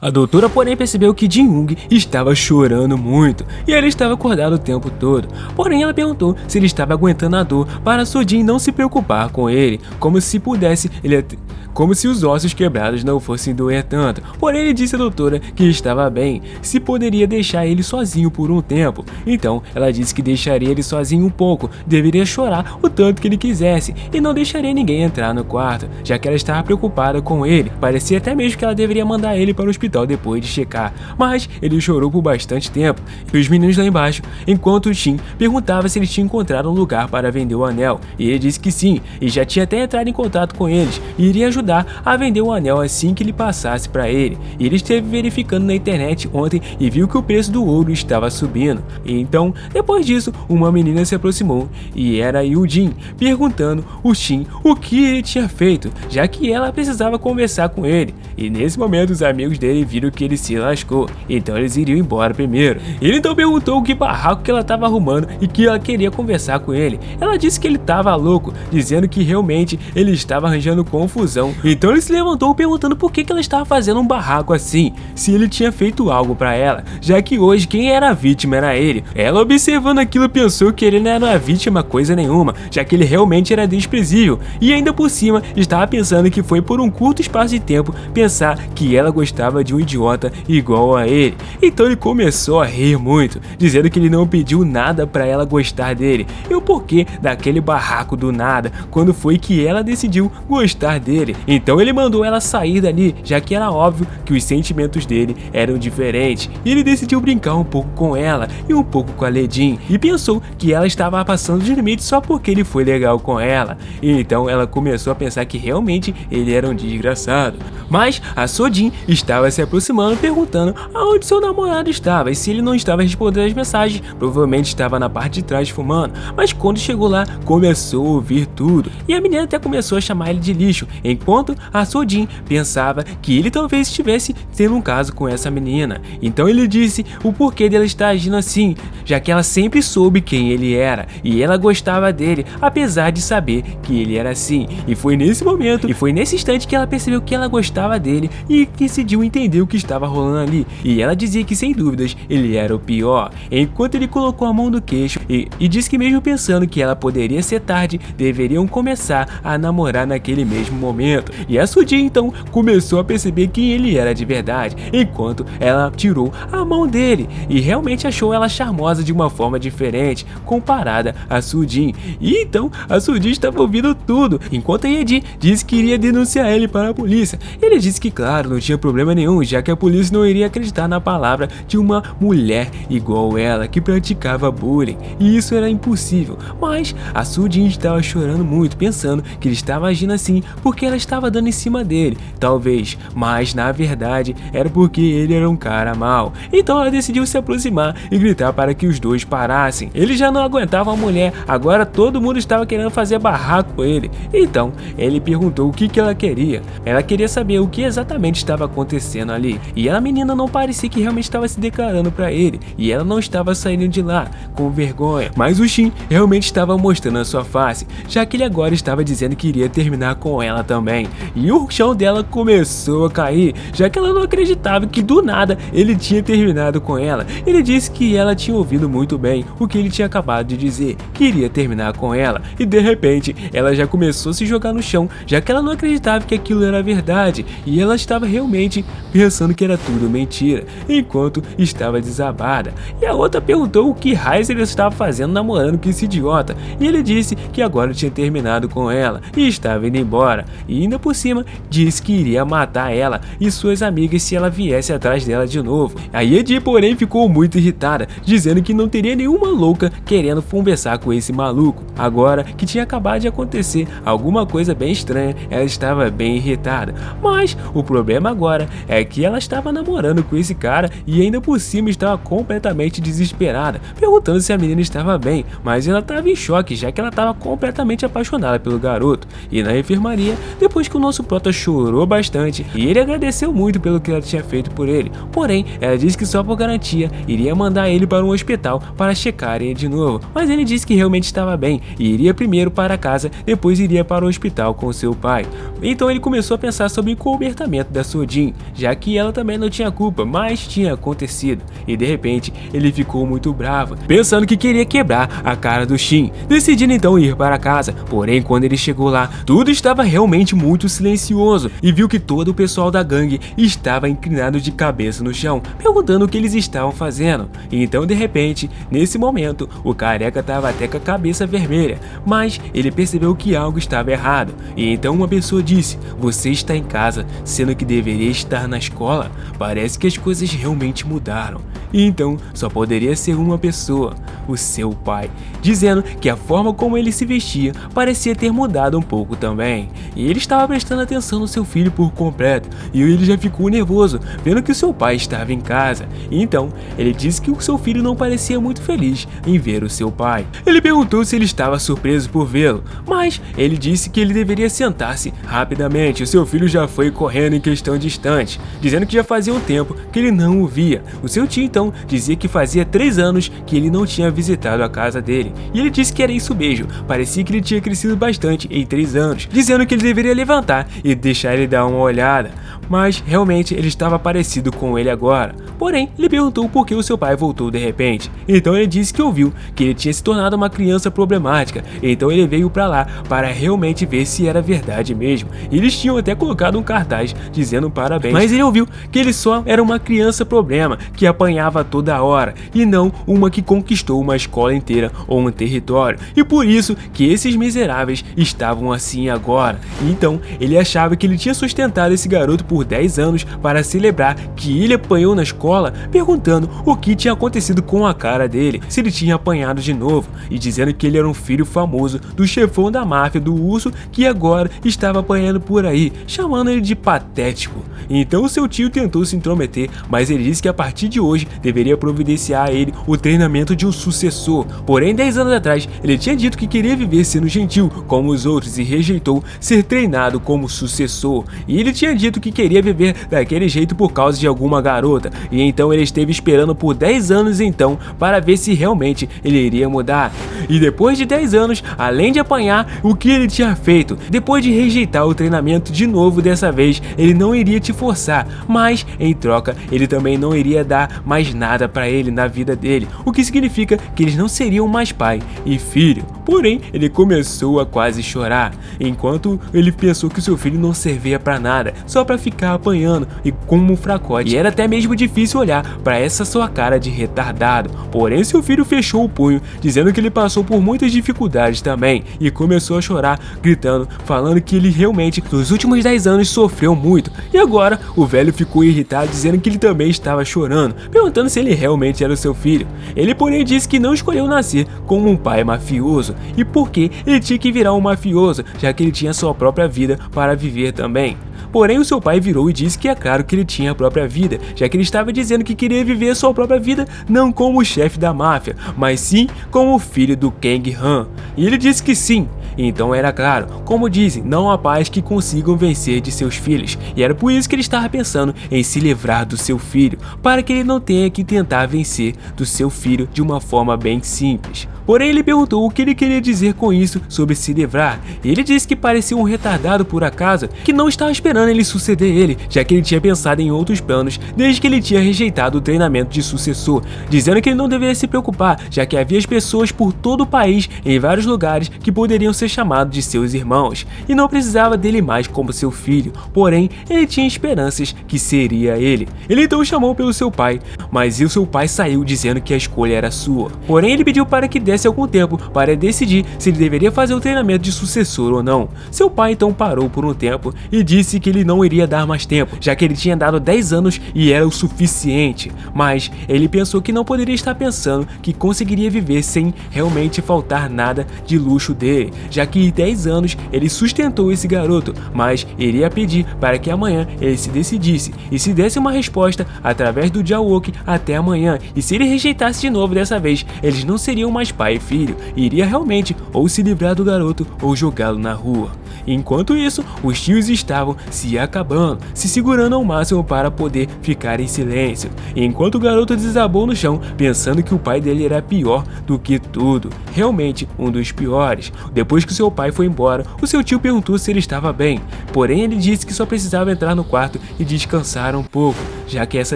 Speaker 1: A doutora, porém, percebeu que Jin-Young estava chorando muito e ele estava acordado o tempo todo. Porém, ela perguntou se ele estava aguentando a dor para Sujin não se preocupar com ele, como se os ossos quebrados não fossem doer tanto. Porém, ele disse à doutora que estava bem, se poderia deixar ele sozinho por um tempo. Então, ela disse que deixaria ele sozinho um pouco, deveria chorar o tanto que ele quisesse e não deixaria ninguém entrar no quarto, já que ela estava preocupada com ele. Parecia até mesmo que ela deveria mandar ele para o hospital depois de checar, mas ele chorou por bastante tempo. E os meninos lá embaixo, enquanto o Shin perguntava se ele tinha encontrado um lugar para vender o anel, e ele disse que sim, e já tinha até entrado em contato com eles e iria ajudar a vender o anel assim que ele passasse para ele. E ele esteve verificando na internet ontem e viu que o preço do ouro estava subindo. E então, depois disso, uma menina se aproximou e era Yujin, perguntando o Shin o que ele tinha feito, já que ela precisava conversar com ele. E nesse momento os amigos dele viram que ele se lascou, então eles iriam embora primeiro. Ele então perguntou que barraco que ela estava arrumando e que ela queria conversar com ele. Ela disse que ele estava louco, dizendo que realmente ele estava arranjando confusão. Então ele se levantou perguntando por que ela estava fazendo um barraco assim, se ele tinha feito algo para ela, já que hoje quem era a vítima era ele. Ela, observando aquilo, pensou que ele não era a vítima coisa nenhuma, já que ele realmente era desprezível, e ainda por cima estava pensando que foi por um curto espaço de tempo pensar que ela gostava de um idiota igual a ele. Então ele começou a rir muito, dizendo que ele não pediu nada para ela gostar dele, e o porquê daquele barraco do nada, quando foi que ela decidiu gostar dele. Então ele mandou ela sair dali, já que era óbvio que os sentimentos dele eram diferentes, e ele decidiu brincar um pouco com ela e um pouco com a Ledin, e pensou que ela estava passando de limite só porque ele foi legal com ela. E então ela começou a pensar que realmente ele era um desgraçado. Mas a Sojin estava se aproximando, perguntando aonde seu namorado estava e se ele não estava respondendo as mensagens. Provavelmente estava na parte de trás fumando, mas quando chegou lá começou a ouvir tudo, e a menina até começou a chamar ele de lixo, enquanto a Sojin pensava que ele talvez estivesse tendo um caso com essa menina. Então ele disse o porquê dela estar agindo assim, já que ela sempre soube quem ele era e ela gostava dele, apesar de saber que ele era assim. E foi nesse instante que ela percebeu que ela gostava dele e decidiu entender o que estava rolando ali. E ela dizia que sem dúvidas ele era o pior, enquanto ele colocou a mão no queixo e disse que mesmo pensando que ela poderia ser tarde, deveriam começar a namorar naquele mesmo momento. momento. E a Sujin então começou a perceber quem ele era de verdade, enquanto ela tirou a mão dele e realmente achou ela charmosa de uma forma diferente comparada a Sujin. E então a Sujin estava ouvindo tudo, enquanto a Yeji disse que iria denunciar ele para a polícia. Ele disse que claro, não tinha problema nenhum, já que a polícia não iria acreditar na palavra de uma mulher igual ela que praticava bullying, e isso era impossível. Mas a Sujin estava chorando muito, pensando que ele estava agindo assim porque ela estava dando em cima dele, talvez, mas na verdade era porque ele era um cara mau. Então ela decidiu se aproximar e gritar para que os dois parassem. Ele já não aguentava a mulher, agora todo mundo estava querendo fazer barraco com ele. Então ele perguntou o que ela queria. Ela queria saber o que exatamente estava acontecendo ali, e a menina não parecia que realmente estava se declarando para ele, e ela não estava saindo de lá com vergonha, mas o Shin realmente estava mostrando a sua face, já que ele agora estava dizendo que iria terminar com ela também. E o chão dela começou a cair, já que ela não acreditava que do nada ele tinha terminado com ela. Ele disse que ela tinha ouvido muito bem o que ele tinha acabado de dizer, que iria terminar com ela, e de repente ela já começou a se jogar no chão, já que ela não acreditava que aquilo era verdade, e ela estava realmente pensando que era tudo mentira, enquanto estava desabada. E a outra perguntou o que raios ele estava fazendo namorando com esse idiota, e ele disse que agora tinha terminado com ela e estava indo embora, e ainda por cima disse que iria matar ela e suas amigas se ela viesse atrás dela de novo. A Yeji, porém, ficou muito irritada, dizendo que não teria nenhuma louca querendo conversar com esse maluco. Agora que tinha acabado de acontecer alguma coisa bem estranha, ela estava bem irritada, mas o problema agora é que ela estava namorando com esse cara e ainda por cima estava completamente desesperada, perguntando se a menina estava bem, mas ela estava em choque, já que ela estava completamente apaixonada pelo garoto. E na enfermaria, depois que o nosso prota chorou bastante e ele agradeceu muito pelo que ela tinha feito por ele, porém ela disse que só por garantia iria mandar ele para um hospital para checarem de novo, mas ele disse que realmente estava bem e iria primeiro para casa, depois iria para o hospital com seu pai. Então ele começou a pensar sobre o cobertamento da Sujin, já que ela também não tinha culpa, mas tinha acontecido, e de repente ele ficou muito bravo, pensando que queria quebrar a cara do Shin, decidindo então ir para casa. Porém, quando ele chegou lá, tudo estava realmente muito silencioso e viu que todo o pessoal da gangue estava inclinado de cabeça no chão, perguntando o que eles estavam fazendo. E então de repente, nesse momento, o careca estava até com a cabeça vermelha, mas ele percebeu que algo estava errado, e então uma pessoa disse: "Você está em casa, sendo que deveria estar na escola? Parece que as coisas realmente mudaram." E então só poderia ser uma pessoa, o seu pai, dizendo que a forma como ele se vestia parecia ter mudado um pouco também, e ele estava prestando atenção no seu filho por completo, e ele já ficou nervoso vendo que o seu pai estava em casa. E então ele disse que o seu filho não parecia muito feliz em ver o seu pai. Ele perguntou se ele estava surpreso por vê-lo, mas ele disse que ele deveria sentar-se rapidamente. O seu filho já foi correndo em questão de instantes, dizendo que já fazia um tempo que ele não o via. O seu tio então dizia que fazia 3 anos que ele não tinha visitado a casa dele, e ele disse que era isso mesmo, parecia que ele tinha crescido bastante em 3 anos, dizendo que ele deveria levantar e deixar ele dar uma olhada, mas realmente ele estava parecido com ele agora. Porém, ele perguntou por que o seu pai voltou de repente. Então ele disse que ouviu que ele tinha se tornado uma criança problemática, então ele veio pra lá para realmente ver se era verdade mesmo. E eles tinham até colocado um cartaz dizendo parabéns, mas ele ouviu que ele só era uma criança problema que apanhava toda hora, e não uma que conquistou uma escola inteira ou um território, e por isso que esses miseráveis estavam assim agora. Então ele achava que ele tinha sustentado esse garoto por 10 anos para celebrar que ele apanhou na escola, perguntando o que tinha acontecido com a cara dele, se ele tinha apanhado de novo, e dizendo que ele era um filho famoso do chefão da máfia do urso que agora estava apanhando por aí, chamando ele de patético. Então o seu tio tentou se intrometer, mas ele disse que a partir de hoje deveria providenciar a ele o treinamento de um sucessor. Porém, 10 anos atrás, ele tinha dito que queria viver sendo gentil como os outros e rejeitou ser treinado como sucessor. E ele tinha dito que queria viver daquele jeito por causa de alguma garota, e então ele esteve esperando por 10 anos então para ver se realmente ele iria mudar. E depois de 10 anos, além de apanhar, o que ele tinha feito? Depois de rejeitar o treinamento de novo dessa vez, ele não iria te forçar, mas em troca ele também não iria dar mais nada para ele na vida dele, o que significa que eles não seriam mais pai e filho. Porém, ele começou a quase chorar, enquanto ele pensou que seu filho não servia para nada, só para ficar apanhando e como um fracote. E era até mesmo difícil olhar para essa sua cara de retardado. Porém, seu filho fechou o punho, dizendo que ele passou por muitas dificuldades também, e começou a chorar, gritando, falando que ele realmente, nos últimos 10 anos, sofreu muito. E agora, o velho ficou irritado, dizendo que ele também estava chorando, perguntando se ele realmente era o seu filho. Ele, porém, disse que não escolheu nascer como um pai mafioso, e porque ele tinha que virar um mafioso, já que ele tinha sua própria vida para viver também. Porém, o seu pai virou e disse que é claro que ele tinha a própria vida, já que ele estava dizendo que queria viver a sua própria vida não como o chefe da máfia, mas sim como o filho do Kang Han. E ele disse que sim. Então era claro, como dizem, não há pais que consigam vencer de seus filhos, e era por isso que ele estava pensando em se livrar do seu filho, para que ele não tenha que tentar vencer do seu filho de uma forma bem simples. Porém, ele perguntou o que ele queria dizer com isso sobre se livrar, e ele disse que parecia um retardado por acaso, que não estava esperando ele suceder ele, já que ele tinha pensado em outros planos desde que ele tinha rejeitado o treinamento de sucessor, dizendo que ele não deveria se preocupar, já que havia pessoas por todo o país, em vários lugares, que poderiam ser chamados de seus irmãos, e não precisava dele mais como seu filho. Porém, ele tinha esperanças que seria ele. Ele então chamou pelo seu pai, mas o seu pai saiu dizendo que a escolha era sua. Porém, ele pediu para que desse algum tempo para decidir se ele deveria fazer o treinamento de sucessor ou não. Seu pai então parou por um tempo e disse que ele não iria dar mais tempo, já que ele tinha dado 10 anos e era o suficiente, mas ele pensou que não poderia estar pensando que conseguiria viver sem realmente faltar nada de luxo dele, já que em 10 anos ele sustentou esse garoto, mas iria pedir para que amanhã ele se decidisse e se desse uma resposta através do Jawok até amanhã, e se ele rejeitasse de novo dessa vez, eles não seriam mais pai e filho, e iria realmente ou se livrar do garoto ou jogá-lo na rua. Enquanto isso, os tios estavam se acabando, se segurando ao máximo para poder ficar em silêncio, enquanto o garoto desabou no chão, pensando que o pai dele era pior do que tudo, realmente um dos piores. Depois que seu pai foi embora, o seu tio perguntou se ele estava bem, porém ele disse que só precisava entrar no quarto e descansar um pouco, já que essa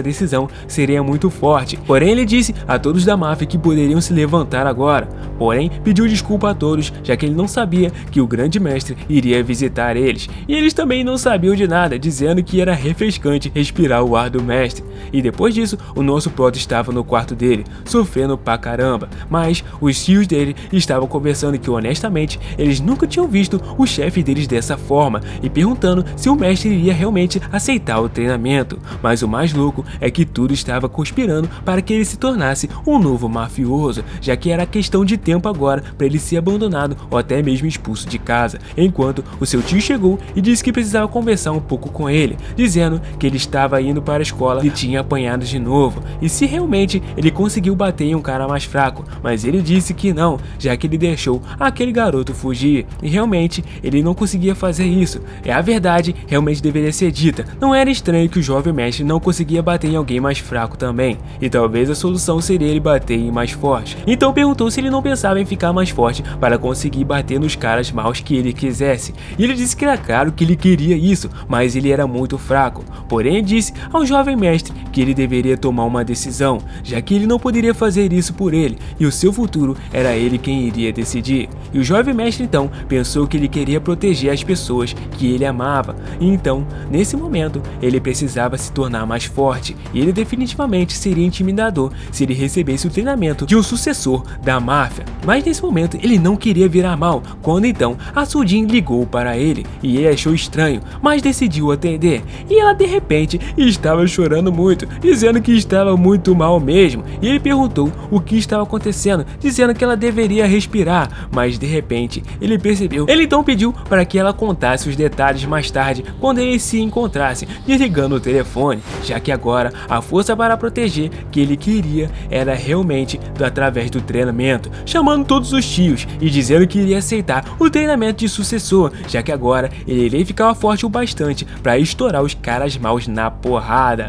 Speaker 1: decisão seria muito forte. Porém, ele disse a todos da máfia que poderiam se levantar agora, porém pediu desculpa a todos, já que ele não sabia que o grande mestre iria visitar eles, e eles também não sabiam de nada, dizendo que era refrescante respirar o ar do mestre. E depois disso, o nosso Proto estava no quarto dele, sofrendo pra caramba, mas os tios dele estavam conversando que honestamente eles nunca tinham visto o chefe deles dessa forma, e perguntando se o mestre iria realmente aceitar o treinamento. Mas o mais louco é que tudo estava conspirando para que ele se tornasse um novo mafioso, já que era questão de tempo agora para ele ser abandonado ou até mesmo expulso de casa, enquanto o seu tio chegou e disse que precisava conversar um pouco com ele, dizendo que ele estava indo para a escola e tinha apanhado de novo, e se realmente ele conseguiu bater em um cara mais fraco, mas ele disse que não, já que ele deixou aquele garoto fugir, e realmente ele não conseguia fazer isso. É a verdade, realmente deveria ser dita, não era estranho que o jovem mestre não conseguia bater em alguém mais fraco também, e talvez a solução seria ele bater em mais forte. Então perguntou se ele não pensava em ficar mais forte para conseguir bater nos caras maus que ele quisesse, e ele disse que era claro que ele queria isso, mas ele era muito fraco. Porém, disse ao jovem mestre que ele deveria tomar uma decisão, já que ele não poderia fazer isso por ele, e o seu futuro era ele quem iria decidir. E o jovem mestre então pensou que ele queria proteger as pessoas que ele amava, e então, nesse momento, ele precisava se tornar mais forte, e ele definitivamente seria intimidador se ele recebesse o treinamento de um sucessor da máfia. Mas nesse momento ele não queria virar mal, quando então a Sujin ligou para ele, e ele achou estranho, mas decidiu atender, e ela de repente estava chorando muito, dizendo que estava muito mal mesmo, e ele perguntou o que estava acontecendo, dizendo que ela deveria respirar, mas de repente ele percebeu. Ele então pediu para que ela contasse os detalhes mais tarde, quando eles se encontrassem, desligando o telefone, já que agora a força para proteger que ele queria era realmente através do treinamento, chamando todos os tios e dizendo que iria aceitar o treinamento de sucessor, já que agora ele iria ficar forte o bastante para estourar os caras maus na porrada.